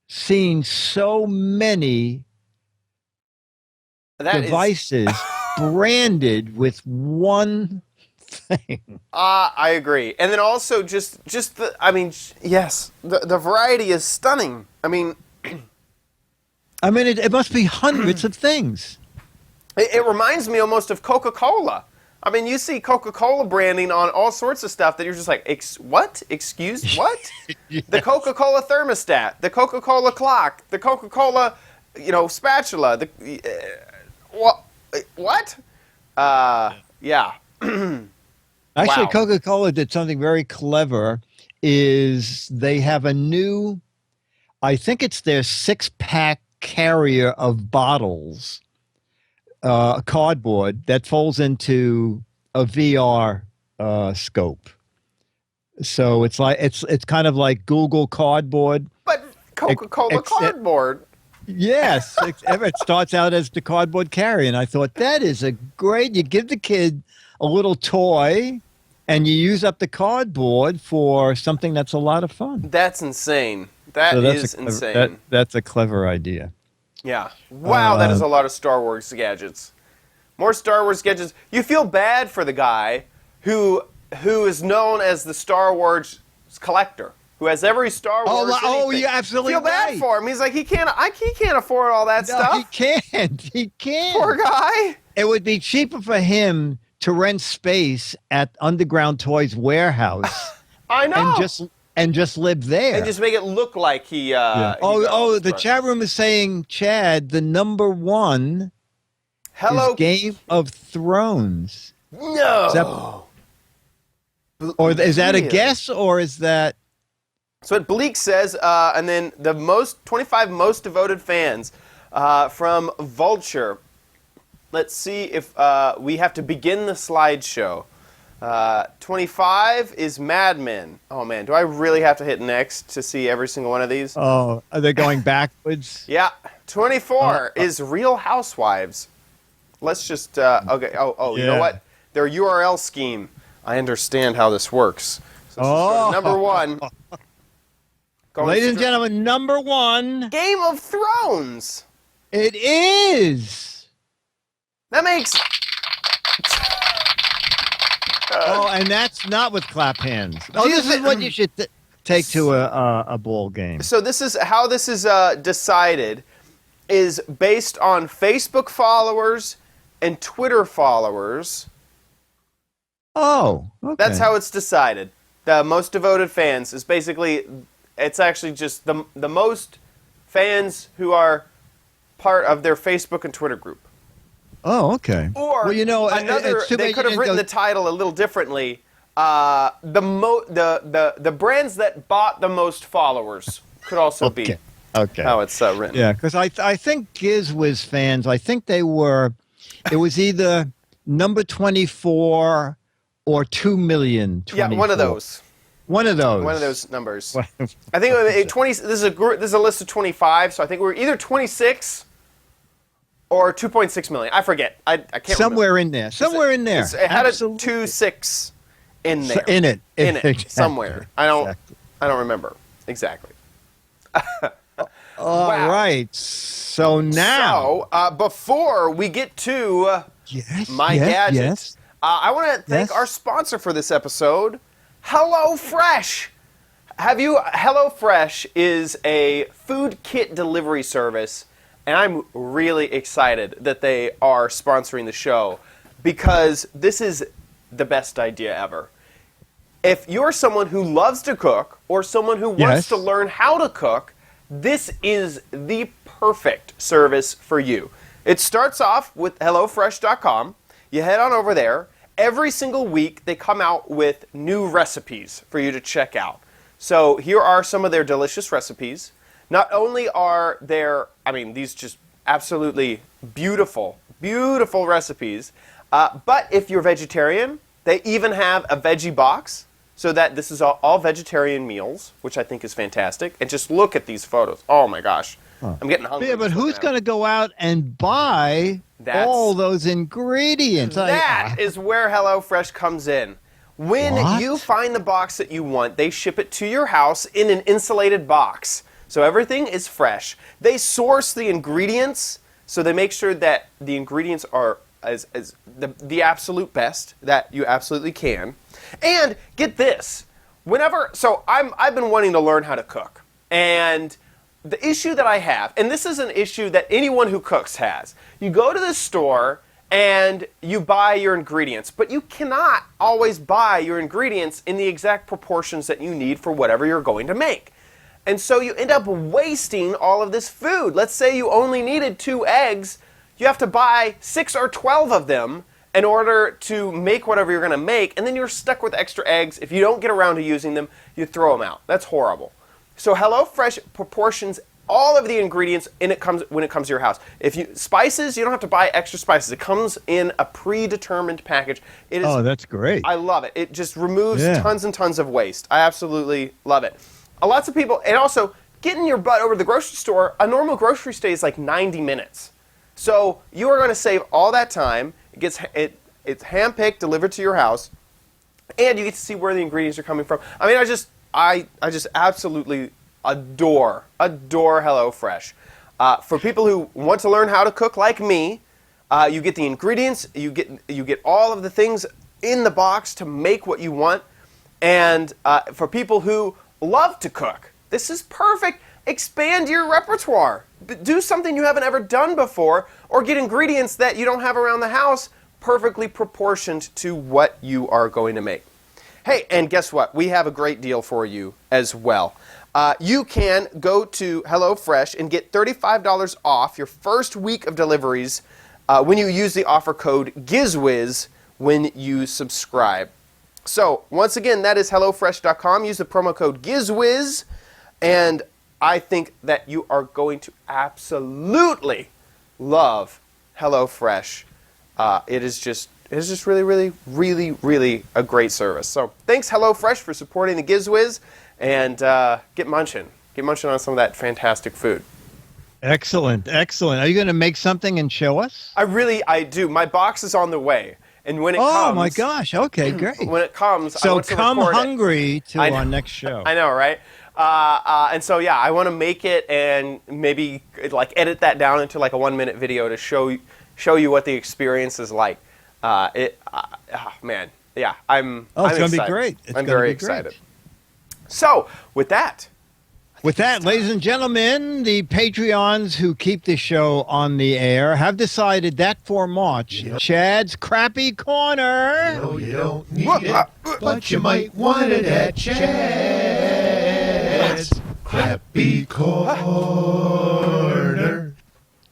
seen so many devices branded with one thing. I agree. And then also just the, I mean, yes, the variety is stunning. I mean, it must be hundreds of things. it reminds me almost of Coca-Cola. I mean, you see Coca-Cola branding on all sorts of stuff that you're just like, what? Excuse what? Yes. The Coca-Cola thermostat, the Coca-Cola clock, the Coca-Cola, spatula. What? Yeah. Actually, Wow. Coca-Cola did something very clever. Is they have a new, I think it's their 6-pack carrier of bottles, cardboard that folds into a VR scope. So it's like it's kind of like Google Cardboard. But Coca-Cola Except- cardboard. Yes, it starts out as the cardboard carrier, and I thought that is a great. You give the kid a little toy, and you use up the cardboard for something that's a lot of fun. That's insane. That is insane. That's a clever idea. Yeah. Wow, that is a lot of Star Wars gadgets. More Star Wars gadgets. You feel bad for the guy who is known as the Star Wars collector, who has every Star Wars. anything. You're absolutely feel bad right. for him. He's like, he can't afford all that No, stuff. he can't. He can't. Poor guy. It would be cheaper for him to rent space at Underground Toys warehouse I know. and just live there. And just make it look like he. Yeah. he Oh, goes, the but- chat room is saying, Chad, the number one Hello. is Game of Thrones. No. Or is that a Really? guess, or is that? So what Bleak says, and then the 25 most devoted fans from Vulture. Let's see if we have to begin the slideshow. 25 is Mad Men. Oh man, do I really have to hit next to see every single one of these? Oh, are they going backwards? Yeah. 24 is Real Housewives. Let's just okay. Oh, you know Yeah. what? Their URL scheme. I understand how this works. So let's just go to number one. Going Ladies and straight- gentlemen, number one, Game of Thrones. it is. That makes. Oh, and that's not with clap hands. Oh, this is what you should take to a ball game. So this is how this is decided. Is based on Facebook followers and Twitter followers. Oh, okay. That's how it's decided. The most devoted fans is basically. It's actually just the most fans who are part of their Facebook and Twitter group. Oh, okay. Or well, you know, another, it's too they bad could you have didn't written go- the title a little differently. The brands that bought the most followers could also be Okay. how it's written. Yeah, because I think Giz Wiz fans, I think they were, it was either number 24 or 2 million. Yeah, one of those. One of those. One of those numbers. I think it was 20. This is a list of 25. So I think we're either 26 or 2.6 million. I forget. I can't Somewhere remember. in there. Somewhere in there. It had Absolutely. a 2.6 in there. In it. In it. Exactly. Somewhere. I don't Exactly. remember exactly. All Wow. right. So now. So before we get to Yes, my yes, gadgets, yes. I want to thank Yes. our sponsor for this episode, HelloFresh. HelloFresh is a food kit delivery service, and I'm really excited that they are sponsoring the show because this is the best idea ever. If you're someone who loves to cook or someone who wants Yes. to learn how to cook, this is the perfect service for you. It starts off with HelloFresh.com. You head on over there. Every single week, they come out with new recipes for you to check out. So here are some of their delicious recipes. Not only are there, these just absolutely beautiful, beautiful recipes, but if you're vegetarian, they even have a veggie box so that this is all vegetarian meals, which I think is fantastic. And just look at these photos. Oh my gosh. I'm getting hungry. Yeah, but who's going to go out and buy all those ingredients? That is where HelloFresh comes in. When you find the box that you want, they ship it to your house in an insulated box. So everything is fresh. They source the ingredients, so they make sure that the ingredients are as the absolute best that you absolutely can. And get this, I've been wanting to learn how to cook, and the issue that I have, and this is an issue that anyone who cooks has, you go to the store and you buy your ingredients, but you cannot always buy your ingredients in the exact proportions that you need for whatever you're going to make. And so you end up wasting all of this food. Let's say you only needed 2 eggs, you have to buy 6 or 12 of them in order to make whatever you're going to make, and then you're stuck with extra eggs. If you don't get around to using them, you throw them out. That's horrible. So HelloFresh proportions all of the ingredients when it comes to your house. Spices, you don't have to buy extra spices. It comes in a predetermined package. That's great. I love it. It just removes tons and tons of waste. I absolutely love it. Lots of people, and also getting your butt over to the grocery store, a normal grocery stay is like 90 minutes. So you are going to save all that time. It's hand-picked, delivered to your house, and you get to see where the ingredients are coming from. I just absolutely adore HelloFresh. For people who want to learn how to cook like me, you get the ingredients, you get all of the things in the box to make what you want. And for people who love to cook, this is perfect. Expand your repertoire. Do something you haven't ever done before, or get ingredients that you don't have around the house perfectly proportioned to what you are going to make. Hey, and guess what? We have a great deal for you as well. You can go to HelloFresh and get $35 off your first week of deliveries when you use the offer code Giz Wiz when you subscribe. So, once again, that is HelloFresh.com. Use the promo code Giz Wiz, and I think that you are going to absolutely love HelloFresh. It is just really, really, really, really a great service. So thanks HelloFresh for supporting the Giz Wiz, and get munching. Get munching on some of that fantastic food. Excellent. Are you going to make something and show us? I do. My box is on the way. And when it comes... Oh, my gosh. Okay, great. When it comes, I want to come record hungry to our next show. I know, right? And so, yeah, I want to make it and maybe edit that down into a 1-minute video to show you what the experience is like. Man, yeah, I'm it's going to excited. be great. I'm very excited. So, with that, ladies and gentlemen, the Patreons who keep the show on the air have decided that for March, Chad's Crappy Corner. No, you don't need it, but you might want it at Chad's Crappy Corner.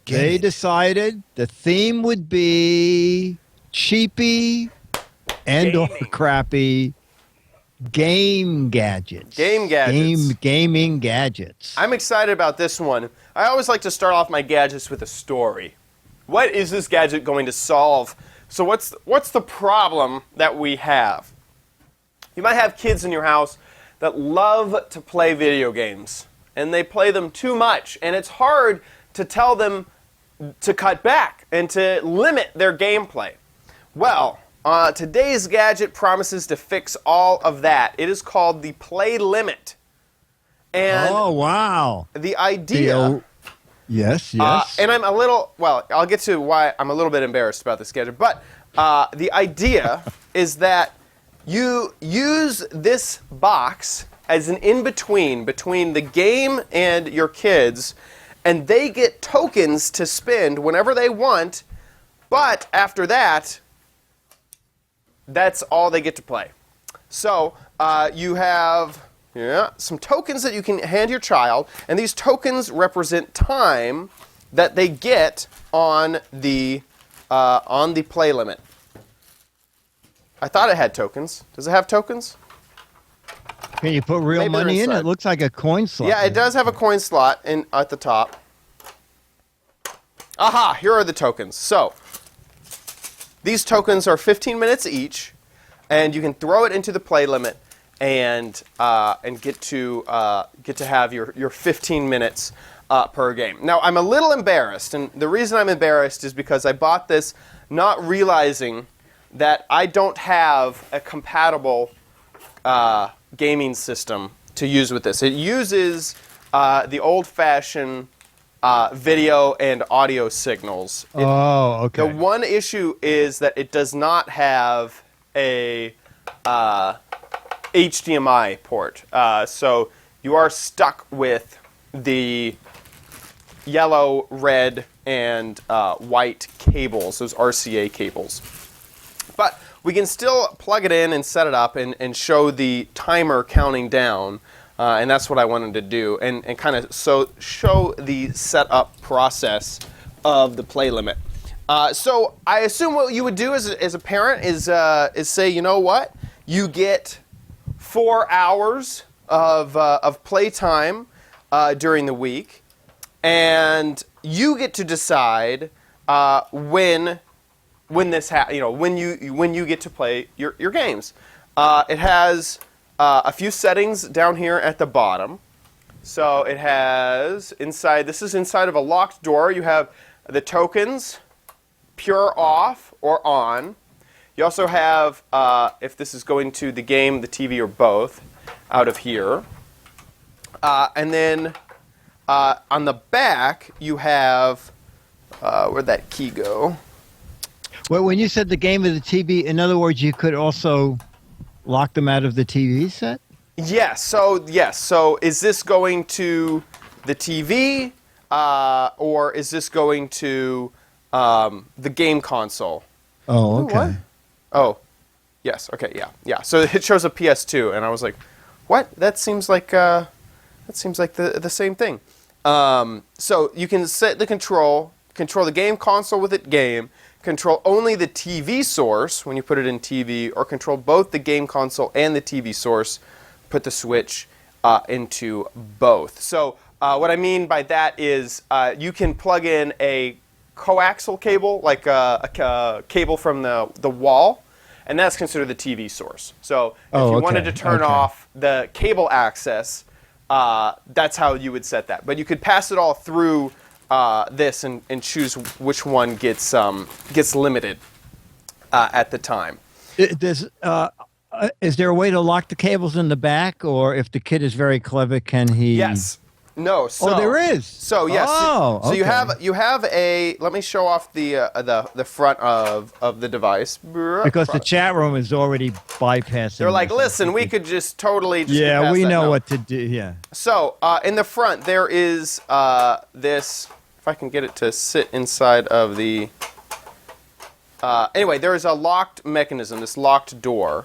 They decided the theme would be cheapy and or crappy game gadgets. Gaming gadgets. I'm excited about this one. I always like to start off my gadgets with a story. What is this gadget going to solve? So what's the problem that we have? You might have kids in your house that love to play video games, and they play them too much, and it's hard to tell them to cut back and to limit their gameplay. Well, today's gadget promises to fix all of that. It is called the Play Limit. And oh, wow. The idea... Yes. And I'm a little... Well, I'll get to why I'm a little bit embarrassed about this gadget. But the idea is that you use this box as an in-between between the game and your kids, and they get tokens to spend whenever they want, but after that, that's all they get to play. So you have some tokens that you can hand your child, and these tokens represent time that they get on the Play Limit. I thought it had tokens. Does it have tokens? Can you put real Maybe they're money in? inside. It looks like a coin slot. Yeah, it does have a coin slot at the top. Aha, here are the tokens. So, these tokens are 15 minutes each, and you can throw it into the play limit and get to have your 15 minutes per game. Now, I'm a little embarrassed, and the reason I'm embarrassed is because I bought this not realizing that I don't have a compatible gaming system to use with this. It uses the old-fashioned video and audio signals. Okay. The one issue is that it does not have a HDMI port. So you are stuck with the yellow, red, and white cables, those RCA cables. But we can still plug it in and set it up and show the timer counting down. And that's what I wanted to do, and kind of show the setup process of the play limit. So I assume what you would do as a parent is say, you know what, you get 4 hours of play time during the week, and you get to decide when this when you get to play your games. It has a few settings down here at the bottom. So it has inside. This is inside of a locked door. You have the tokens, pure off or on. You also have if this is going to the game, the TV, or both, out of here. And then on the back you have where'd that key go? Well, when you said the game of the TV, in other words, you could also lock them out of the TV set? Yes. So is this going to the TV, or is this going to the game console? Oh, okay. What? Oh, yes. Okay. Yeah. So it shows a PS2, and I was like, "What? That seems like the same thing." So you can set the control the game console with it game. Control only the TV source when you put it in TV, or control both the game console and the TV source. Put the switch into both. So what I mean by that is you can plug in a coaxial cable, like a cable from the wall, and that's considered the TV source. So if you wanted to turn off the cable access, that's how you would set that. But you could pass it all through this and choose which one gets limited at the time. Is there a way to lock the cables in the back, or if the kid is very clever, can he? Yes. No. So, there is. So yes. Oh, so okay. you have a. Let me show off the front of the device. Because the chat room is already bypassing. They're like, this. listen, we could just totally. Just get Yeah, past we that. know No. what to do. Yeah. So in the front there is this. If I can get it to sit inside of the. Anyway, there is a locked mechanism. This locked door.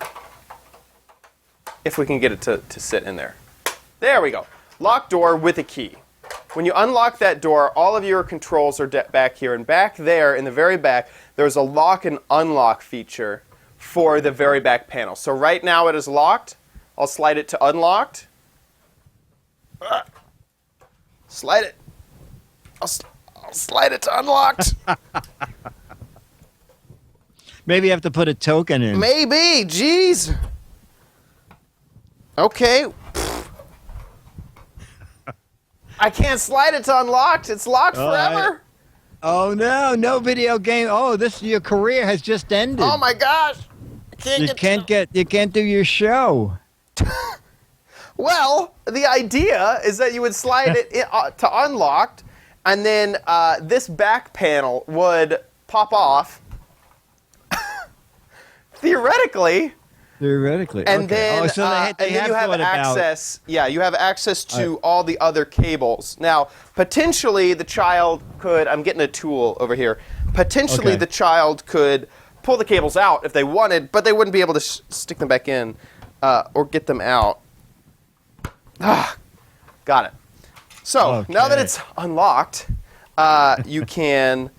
If we can get it to sit in there. There we go. Locked door with a key. When you unlock that door, all of your controls are back here. And back there, in the very back, there's a lock and unlock feature for the very back panel. So right now it is locked. I'll slide it to unlocked. Slide it. I'll slide it to unlocked. Maybe you have to put a token in. Maybe. Jeez. Okay. I can't slide it to unlocked. It's locked forever. Oh no, no video game. Oh, your career has just ended. Oh my gosh. I You can't do your show. Well, the idea is that you would slide it to unlocked, and then this back panel would pop off. Theoretically. And okay. then, so they have you have thought about- access. Yeah, you have access to all the other cables. Now, potentially the child could. I'm getting a tool over here. Potentially the child could pull the cables out if they wanted, but they wouldn't be able to stick them back in or get them out. Got it. So now that it's unlocked, you can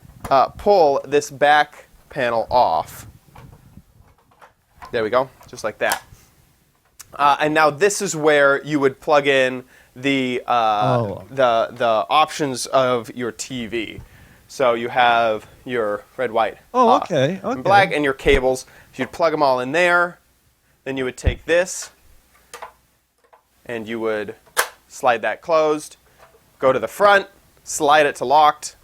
pull this back panel off. There we go, just like that. And now this is where you would plug in the options of your TV. So you have your red, white, and black, and your cables. So you'd plug them all in there. Then you would take this, and you would slide that closed. Go to the front, slide it to locked.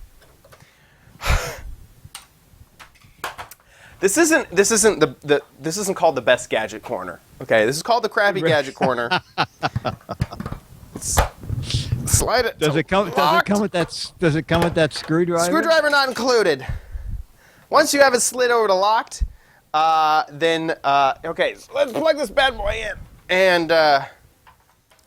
This isn't called the best gadget corner. Okay, this is called the crappy gadget corner. Slide it. Does it come with that screwdriver? Screwdriver not included. Once you have it slid over to locked, okay, so let's plug this bad boy in and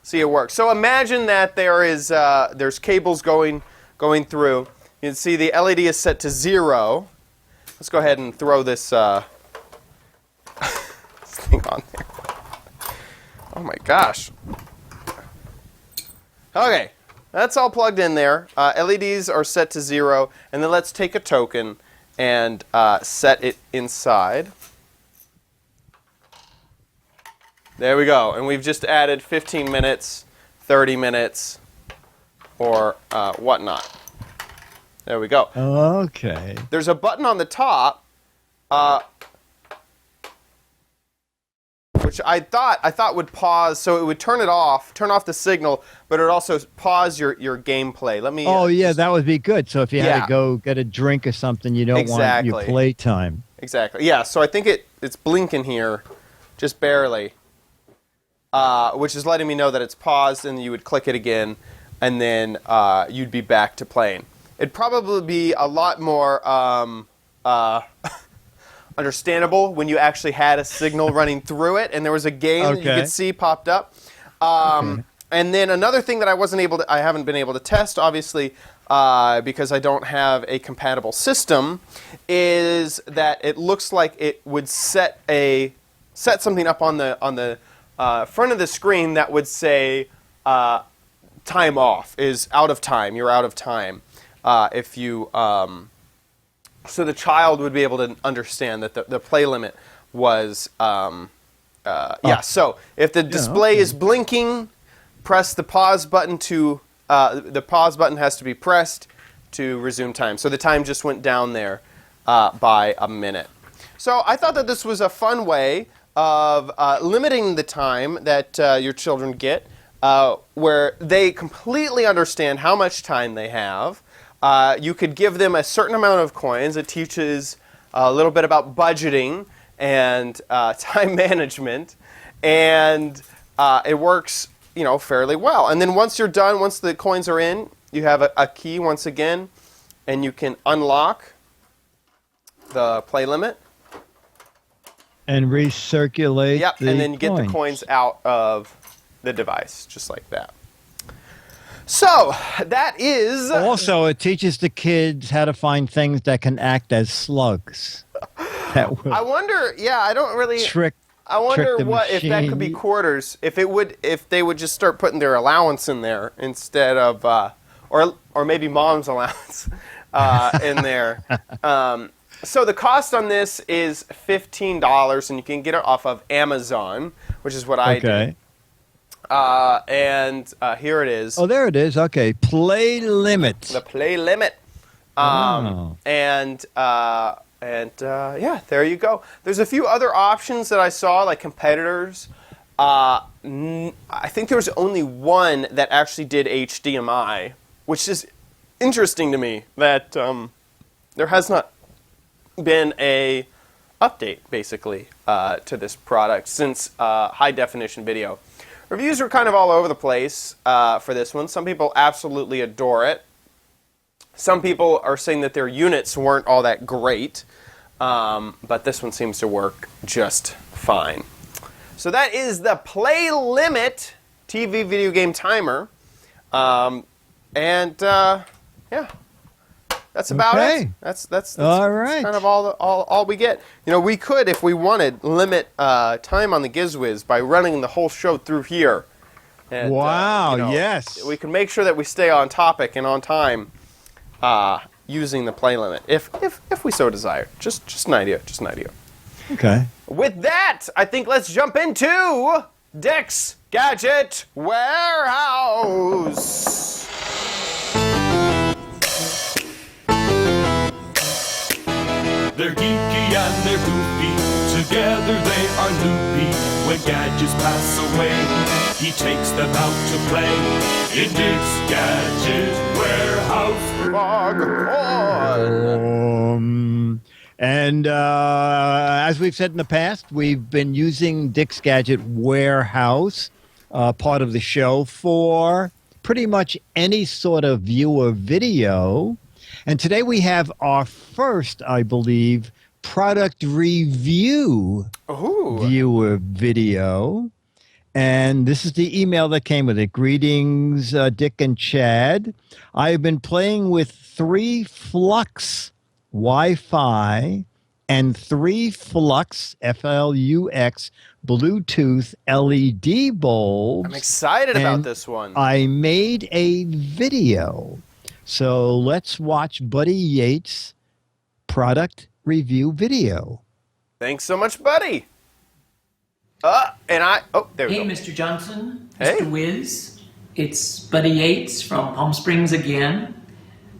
see it works. So imagine that there's cables going through. You can see the LED is set to 0. Let's go ahead and throw this this thing on there. Oh my gosh. Okay, that's all plugged in there. LEDs are set to 0, and then let's take a token and set it inside. There we go, and we've just added 15 minutes, 30 minutes, or whatnot. There we go. Okay. There's a button on the top, which I thought would pause, so it would turn off the signal, but it would also pause your gameplay. Let me. Oh yeah, that would be good. So if you had to go get a drink or something, you don't want your playtime. Exactly. Yeah. So I think it's blinking here, just barely, which is letting me know that it's paused, and you would click it again, and then you'd be back to playing. It'd probably be a lot more understandable when you actually had a signal running through it, and there was a game that you could see popped up. And then another thing that I haven't been able to test, obviously, because I don't have a compatible system, is that it looks like it would set something up on the front of the screen that would say time off, is out of time. You're out of time. If you so the child would be able to understand that the play limit was So if the display is blinking, press the pause button the pause button has to be pressed to resume time. So the time just went down there by a minute. So I thought that this was a fun way of limiting the time that your children get, where they completely understand how much time they have. You could give them a certain amount of coins. It teaches a little bit about budgeting and time management, and it works, fairly well. And then once you're done, once the coins are in, you have a key once again, and you can unlock the play limit. And recirculate Yep, the and then you get the coins out of the device, just like that. So, that is... Also, it teaches the kids how to find things that can act as slugs. I wonder, I don't really... I wonder if that could be quarters, if they would just start putting their allowance in there instead of, or maybe mom's allowance in there. So the cost on this is $15, and you can get it off of Amazon, which is what I did. And here it is. Oh, there it is. Okay, play limit. The play limit. There you go. There's a few other options that I saw, like competitors. I think there was only one that actually did HDMI, which is interesting to me that there has not been a update, basically, to this product since high definition video. Reviews are kind of all over the place for this one. Some people absolutely adore it. Some people are saying that their units weren't all that great, but this one seems to work just fine. So that is the Play Limit TV video game timer. That's about it. That's all right. Kind of all we get. We could, if we wanted, limit time on the Giz Wiz by running the whole show through here. And, wow! Yes. We can make sure that we stay on topic and on time, using the play limit, if we so desire. Just an idea. Just an idea. Okay. With that, I think let's jump into Dick's Gadget Warehouse. They're geeky and they're goofy, together they are loopy. When gadgets pass away, he takes them out to play. In Dick's Gadget Warehouse. Log on. And as we've said in the past, we've been using Dick's Gadget Warehouse, part of the show, for pretty much any sort of viewer video. And today we have our first, I believe, product review viewer video. And this is the email that came with it. Greetings, Dick and Chad. I've been playing with 3 Flux Wi-Fi and 3 Flux, Flux, Bluetooth LED bulbs. I'm excited about this one. I made a video. So let's watch Buddy Yates' product review video. Thanks so much, Buddy. There we go. Hey, Mr. Johnson, Hey. Mr. Wiz. It's Buddy Yates from Palm Springs again.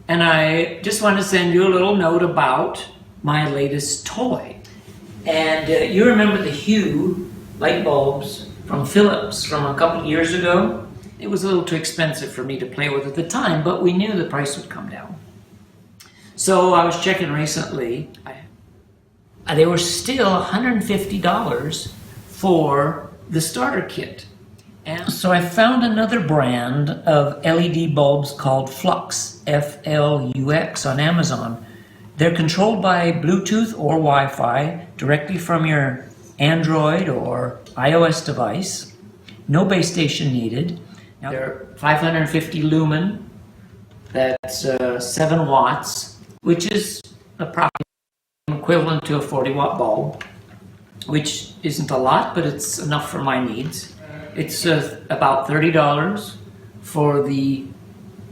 And I just want to send you a little note about my latest toy. And you remember the Hue light bulbs from Philips from a couple of years ago? It was a little too expensive for me to play with at the time, but we knew the price would come down. So I was checking recently. They were still $150 for the starter kit. And so I found another brand of LED bulbs called Flux, Flux, on Amazon. They're controlled by Bluetooth or Wi-Fi directly from your Android or iOS device. No base station needed. Now they're 550 lumen, that's 7 watts, which is approximately equivalent to a 40-watt bulb, which isn't a lot, but it's enough for my needs. It's about $30 for the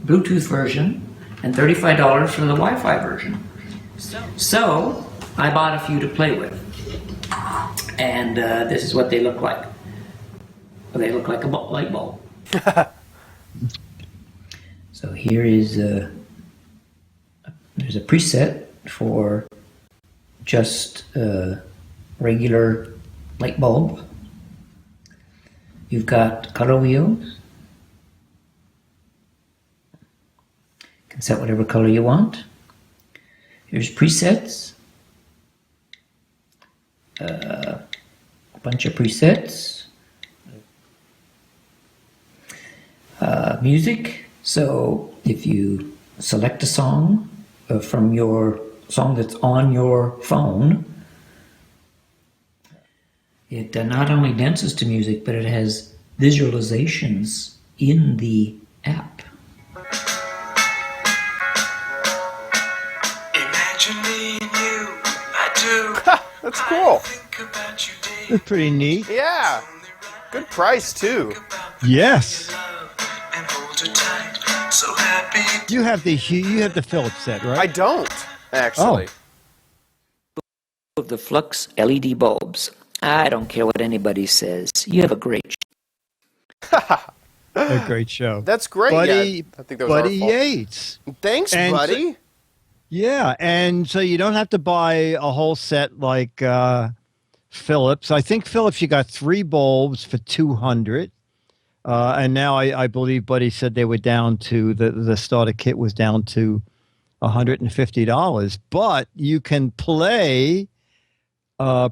Bluetooth version and $35 for the Wi-Fi version. So I bought a few to play with, and this is what they look like. They look like a light bulb. So here is there's a preset for just a regular light bulb. You've got color wheels. You can set whatever color you want. Here's presets. A bunch of presets. Music. So if you select a song from your song that's on your phone, it not only dances to music, but it has visualizations in the app. Imagine me and you, I do. That's cool. It's pretty neat. Yeah. Good price, too. Yes. And hold her tight, so happy. You have the Philips set, right? I don't, actually. Of the Flux LED bulbs. I don't care what anybody says. You have a great A great show. That's great. Buddy, Yeah, I think that was Buddy our fault. Yates. Thanks, And buddy. Yeah, and so you don't have to buy a whole set like Philips. I think Philips, you got 3 bulbs for $200. And now I believe Buddy said they were down to, the starter kit was down to $150. But you can play,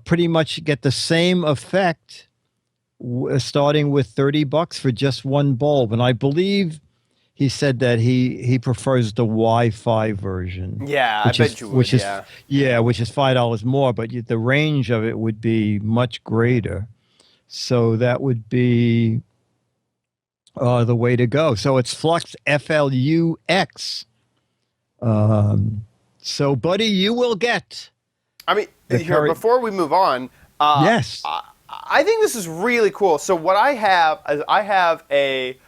pretty much get the same effect starting with $30 for just 1 bulb. And I believe he said that he prefers the Wi-Fi version. Yeah, I bet you would, yeah. Yeah, which is $5 more, but the range of it would be much greater. So that would be the way to go. So it's Flux, Flux. So, Buddy, you will get. I mean, here, before we move on, yes, I think this is really cool. So what I have is I have a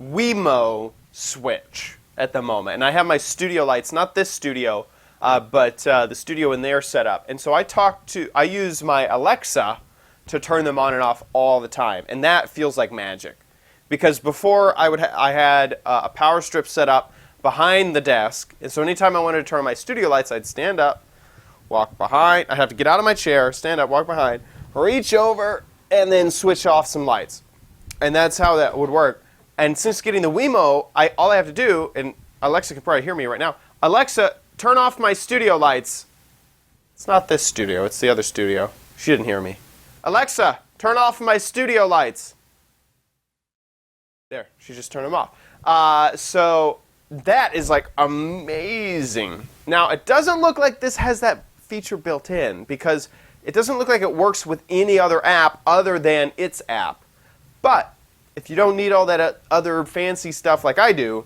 Wemo switch at the moment, and I have my studio lights, not this studio, but the studio in there set up. And so I use my Alexa to turn them on and off all the time, and that feels like magic. Because before I had a power strip set up behind the desk, and so anytime I wanted to turn on my studio lights, I'd stand up, walk behind. I'd have to get out of my chair, stand up, walk behind, reach over, and then switch off some lights. And that's how that would work. And since getting the Wemo, all I have to do, and Alexa can probably hear me right now, Alexa, turn off my studio lights. It's not this studio, it's the other studio. She didn't hear me. Alexa, turn off my studio lights. There, she just turned them off. So that is like amazing. Now, it doesn't look like this has that feature built in because it doesn't look like it works with any other app other than its app. But if you don't need all that other fancy stuff like I do,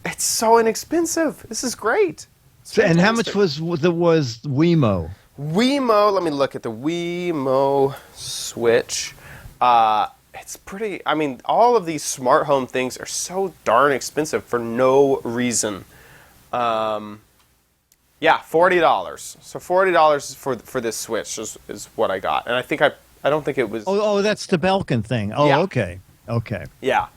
it's so inexpensive. This is great. So, and how much was Wemo? Wemo, let me look at the Wemo Switch. It's pretty, I mean, all of these smart home things are so darn expensive for no reason. Yeah, $40. So $40 for this Switch is what I got. And I think I don't think it was. Oh, that's the Belkin thing. Oh, yeah. Okay. Yeah.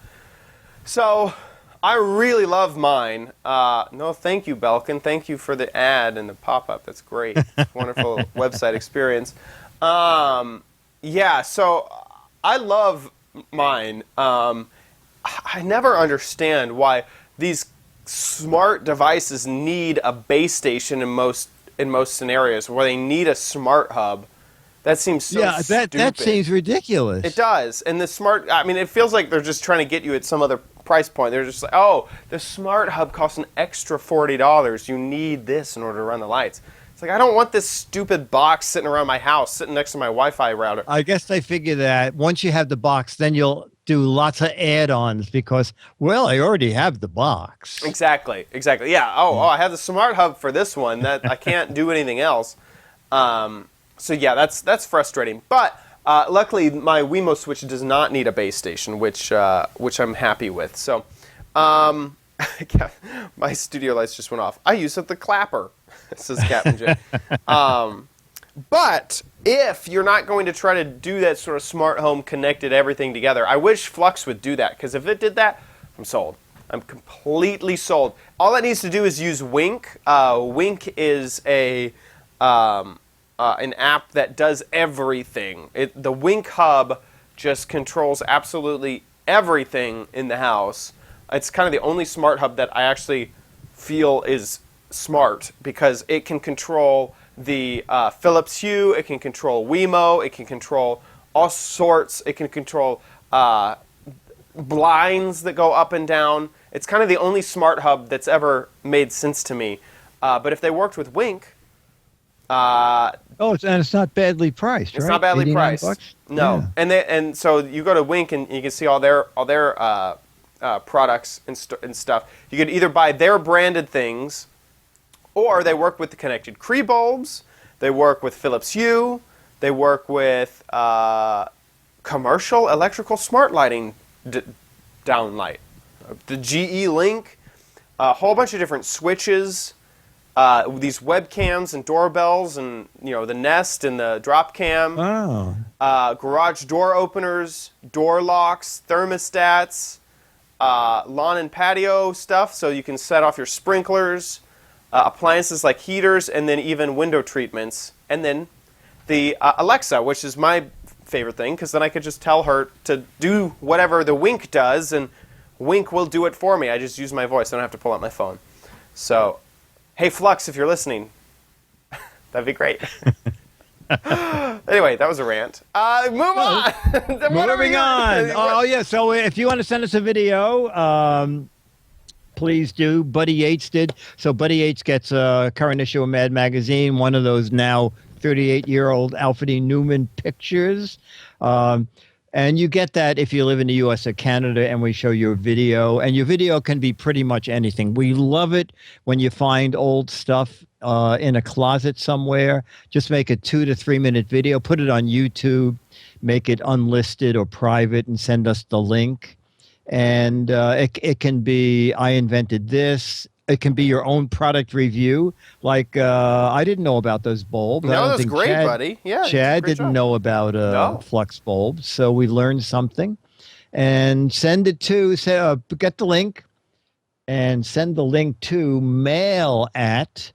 So I really love mine. No, thank you, Belkin. Thank you for the ad and the pop-up. That's great. Wonderful website experience. Yeah, so I love mine. I never understand why these smart devices need a base station in most scenarios where they need a smart hub. That seems so stupid. That seems ridiculous. It does. And the smart, I mean, it feels like they're just trying to get you at some other price point. They're just like, oh, the smart hub costs an extra $40. You need this in order to run the lights. It's like, I don't want this stupid box sitting around my house, sitting next to my Wi-Fi router. I guess they figure that once you have the box, then you'll do lots of add-ons because, well, I already have the box. Exactly. Yeah. Oh, I have the smart hub for this one. That I can't do anything else. So yeah, that's frustrating. But luckily, my Wemo Switch does not need a base station, which I'm happy with. So my studio lights just went off. I use the clapper. Says Captain J. But if you're not going to try to do that sort of smart home connected everything together, I wish Flux would do that, because if it did that, I'm sold. I'm completely sold. All it needs to do is use Wink. Wink is an app that does everything. The Wink hub just controls absolutely everything in the house. It's kind of the only smart hub that I actually feel is smart, because it can control the Philips Hue, it can control Wemo, it can control all sorts, it can control blinds that go up and down. It's kind of the only smart hub that's ever made sense to me. But if they worked with Wink, and it's not badly priced, right? It's not badly priced. $89? No, Yeah. and so you go to Wink and you can see all their products and stuff. You could either buy their branded things, or they work with the connected Cree bulbs. They work with Philips Hue. They work with commercial electrical smart lighting downlight. The GE Link, a whole bunch of different switches, these webcams and doorbells, and the Nest and the drop cam. Oh. Garage door openers, door locks, thermostats, lawn and patio stuff, so you can set off your sprinklers. Appliances like heaters, and then even window treatments, and then the Alexa, which is my favorite thing, because then I could just tell her to do whatever the Wink does, and Wink will do it for me. I just use my voice. I don't have to pull out my phone. So, hey Flux, if you're listening, that'd be great. Anyway, that was a rant. Move on. Moving on. Oh yeah. So if you want to send us a video, please do. Buddy Yates did. So Buddy Yates gets a current issue of Mad Magazine, one of those now 38-year-old Alfred E. Newman pictures. And you get that if you live in the U.S. or Canada, and we show you a video. And your video can be pretty much anything. We love it when you find old stuff in a closet somewhere. Just make a 2 to 3 minute video, put it on YouTube, make it unlisted or private, and send us the link. And it can be, I invented this. it can be your own product review. Like I didn't know about those bulbs. I No, don't that's think great, Chad, buddy. Yeah, Chad great didn't job. know about No. flux bulbs, so we learned something. And send it to get the link and send the link to mail at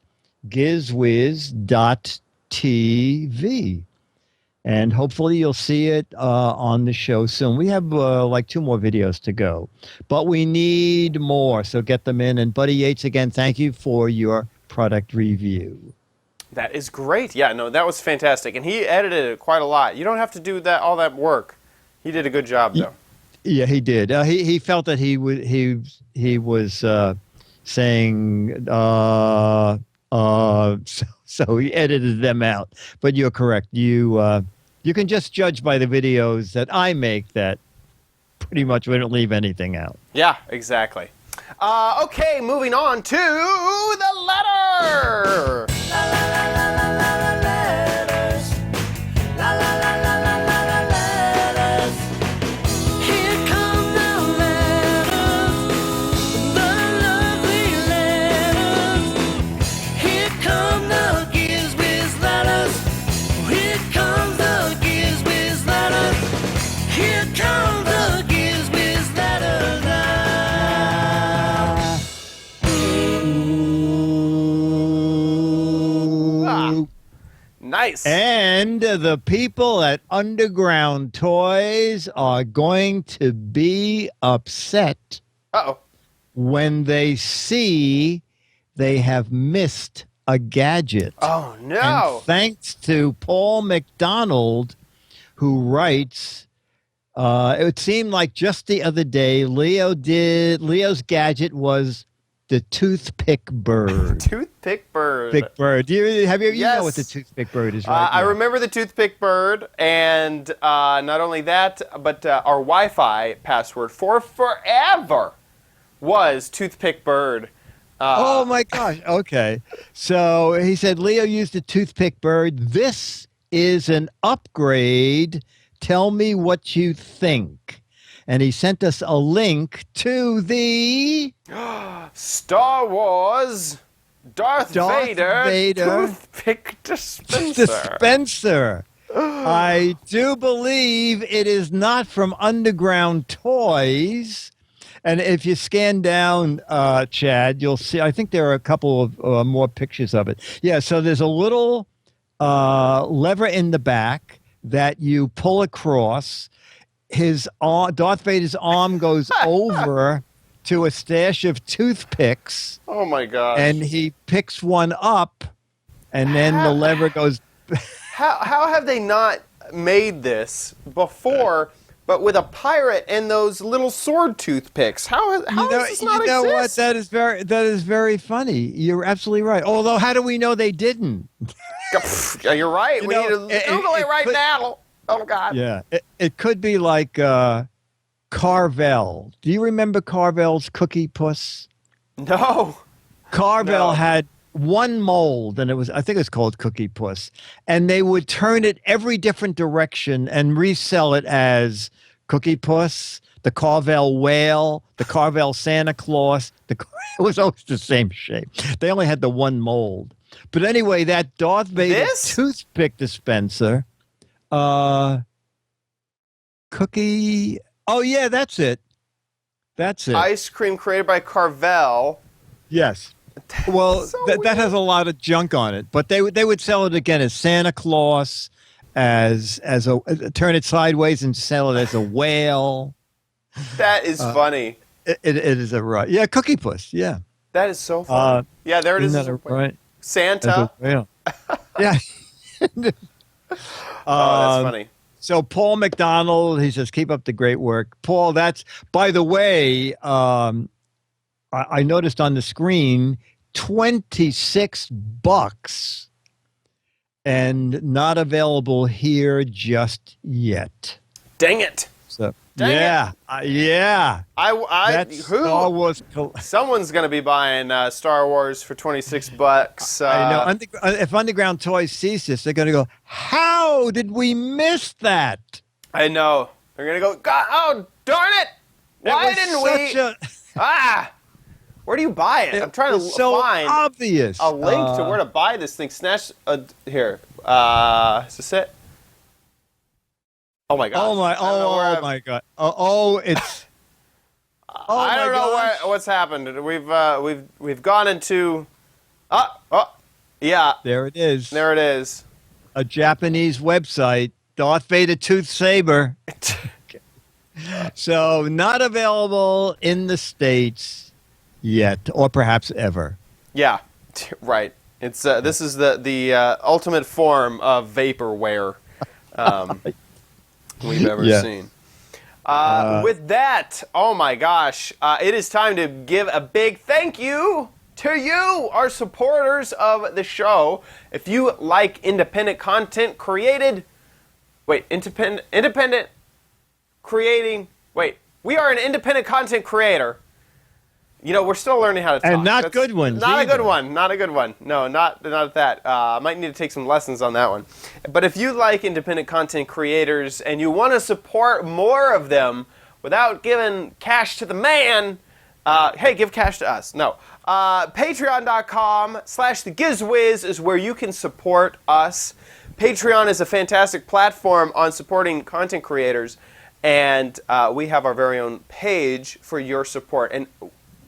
gizwiz.tv. And hopefully you'll see it on the show soon. We have like 2 more videos to go, but we need more. So get them in. And Buddy Yates, again, thank you for your product review. That is great. Yeah, no, that was fantastic. And he edited it quite a lot. You don't have to do all that work. He did a good job, though. Yeah, he did. He felt that he was saying so he edited them out. But you're correct. You can just judge by the videos that I make that pretty much we don't leave anything out. Yeah, exactly. Okay, moving on to the letter. Letters. La la la la la la la letters. Here come the letters, the lovely letters. Here come the Giz Wiz letters. Here comes the Giz Wiz letters. Here come the Giz Wiz letters now. Nice. And the people at Underground Toys are going to be upset Uh-oh. when they see they have missed a gadget. Oh, no. And thanks to Paul McDonald, who writes, it seemed like just the other day, Leo's gadget was the toothpick bird. Toothpick bird. Toothpick bird. You Yes. know what the toothpick bird is, right? I remember the toothpick bird, and not only that, but our Wi-Fi password for forever was toothpick bird. Oh my gosh. Okay. So he said Leo used a toothpick bird. This is an upgrade. Tell me what you think. And he sent us a link to the Star Wars Darth Vader toothpick dispenser. dispenser. I do believe it is not from Underground Toys. And if you scan down, Chad, you'll see, I think there are a couple of more pictures of it. Yeah, so there's a little lever in the back that you pull across. His Darth Vader's arm goes over to a stash of toothpicks. Oh my gosh. And he picks one up, and then the lever goes. How have they not made this before, but with a pirate and those little sword toothpicks? How does this not you know exist? what? That is very funny. You're absolutely right. Although, how do we know they didn't? You're right. You We know, need to Google it right now. Oh, God. Yeah, it could be like Carvel. Do you remember Carvel's Cookie Puss? No. Carvel No. had one mold, and I think it was called Cookie Puss, and they would turn it every different direction and resell it as Cookie Puss, the Carvel Whale, the Carvel Santa Claus. It was always the same shape. They only had the one mold. But anyway, that Darth Vader toothpick dispenser, cookie. Oh yeah, that's it. That's it. Ice cream created by Carvel. Yes. Well, that has a lot of junk on it, but they would sell it again as Santa Claus, as turn it sideways and sell it as a whale. That is funny. It is a right. Yeah, Cookie Puss. Yeah. That is so funny. Yeah, there it is. Isn't that right? Santa. Whale. Yeah. Oh, that's funny. So Paul McDonald, he says, keep up the great work. Paul, by the way, I noticed on the screen, $26 and not available here just yet. Dang it. So, Dang yeah. Yeah. Star Wars. Someone's going to be buying Star Wars for $26. I know. If Underground Toys sees this, they're going to go, how did we miss that? I know. They're going to go, God, oh, darn it. Why didn't we? Where do you buy it? I'm trying to It's so find obvious. a link to where to buy this thing. Here. Is this it? Oh my god. Oh my god. It's. I don't know what's happened. We've gone into. Yeah. There it is. There it is. A Japanese website, Darth Vader Tooth Saber. So not available in the States yet, or perhaps ever. Yeah, right. It's this is the ultimate form of vaporware we've ever seen. With that, oh my gosh, it is time to give a big thank you to you, our supporters of the show. If you like independent content created, independent creating. Wait, we are an independent content creator. You know, we're still learning how to talk. And not good ones. Not either. a good one. Not a good one. No, not that. I might need to take some lessons on that one. But if you like independent content creators and you want to support more of them without giving cash to the man, hey, give cash to us. No. Patreon.com/thegizwiz is where you can support us. Patreon is a fantastic platform on supporting content creators, and we have our very own page for your support. And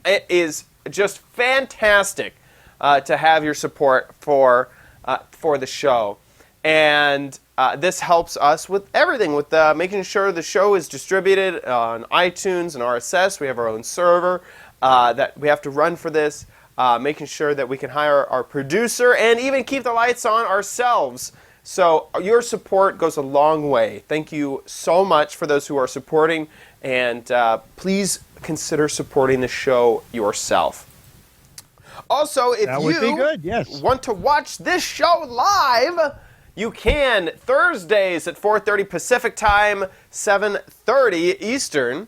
it is just fantastic to have your support for the show. And this helps us with everything, with making sure the show is distributed on iTunes and RSS. We have our own server that we have to run for this, making sure that we can hire our producer and even keep the lights on ourselves. So your support goes a long way. Thank you so much for those who are supporting, and please consider supporting the show yourself. Also, if you want to watch this show live, you can Thursdays at 4:30 Pacific Time, 7:30 Eastern.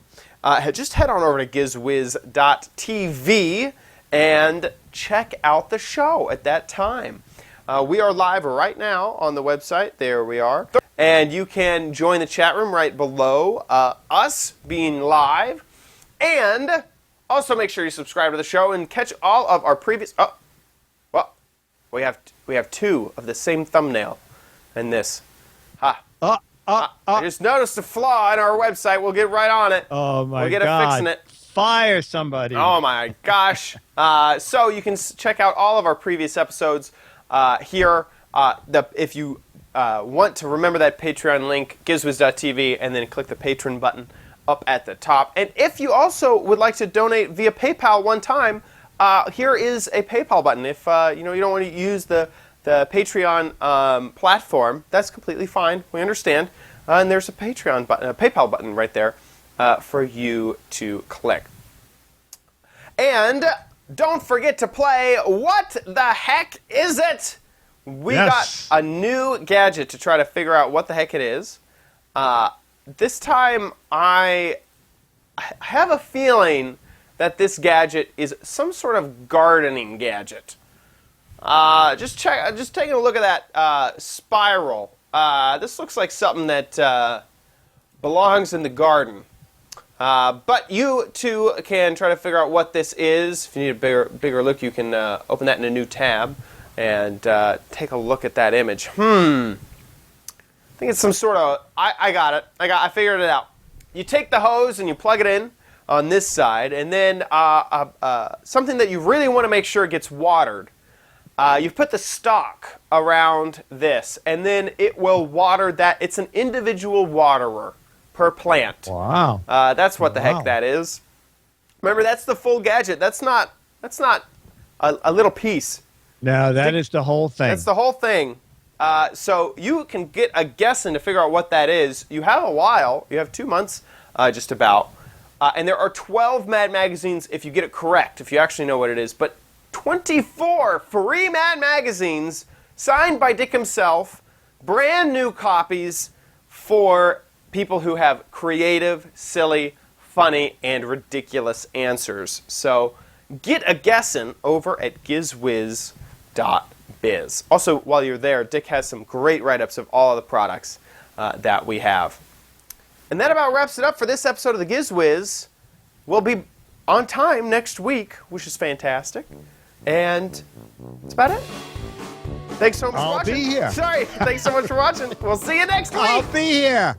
Just head on over to gizwiz.tv and check out the show at that time. We are live right now on the website. There we are. And you can join the chat room right below us being live. And also make sure you subscribe to the show and catch all of our previous... we have two of the same thumbnail in this. I just noticed a flaw in our website. We'll get right on it. Oh my we'll get God. fixing it. Fire somebody. Oh my gosh. So you can check out all of our previous episodes here. If you want to remember that Patreon link, gizwiz.tv, and then click the patron button up at the top. And if you also would like to donate via PayPal one time, here is a PayPal button. If you don't want to use the Patreon platform, that's completely fine. We understand. And there's a Patreon button, a PayPal button right there for you to click. And don't forget to play What the Heck Is It? We got a new gadget to try to figure out what the heck it is. This time I have a feeling that this gadget is some sort of gardening gadget. Just taking a look at that spiral. This looks like something that belongs in the garden. But you too can try to figure out what this is. If you need a bigger look, you can open that in a new tab and take a look at that image. I think it's some sort of... I got it. I figured it out. You take the hose and you plug it in on this side, and then something that you really want to make sure gets watered. You put the stalk around this, and then it will water that. It's an individual waterer per plant. Wow. That's what the heck that is. Remember, that's the full gadget. That's not a little piece. No, that is the whole thing. That's the whole thing. So you can get a guessing to figure out what that is. You have a while. You have 2 months, just about. And there are 12 Mad magazines if you get it correct, if you actually know what it is. But 24 free Mad magazines signed by Dick himself, brand new copies for people who have creative, silly, funny, and ridiculous answers. So get a guessing over at gizwiz.biz. Also, while you're there, Dick has some great write-ups of all of the products that we have. And that about wraps it up for this episode of the Giz Wiz. We'll be on time next week, which is fantastic. And that's about it. Thanks so much for I'll watching. be here. Sorry. Thanks so much for watching. We'll see you next week. I'll be here.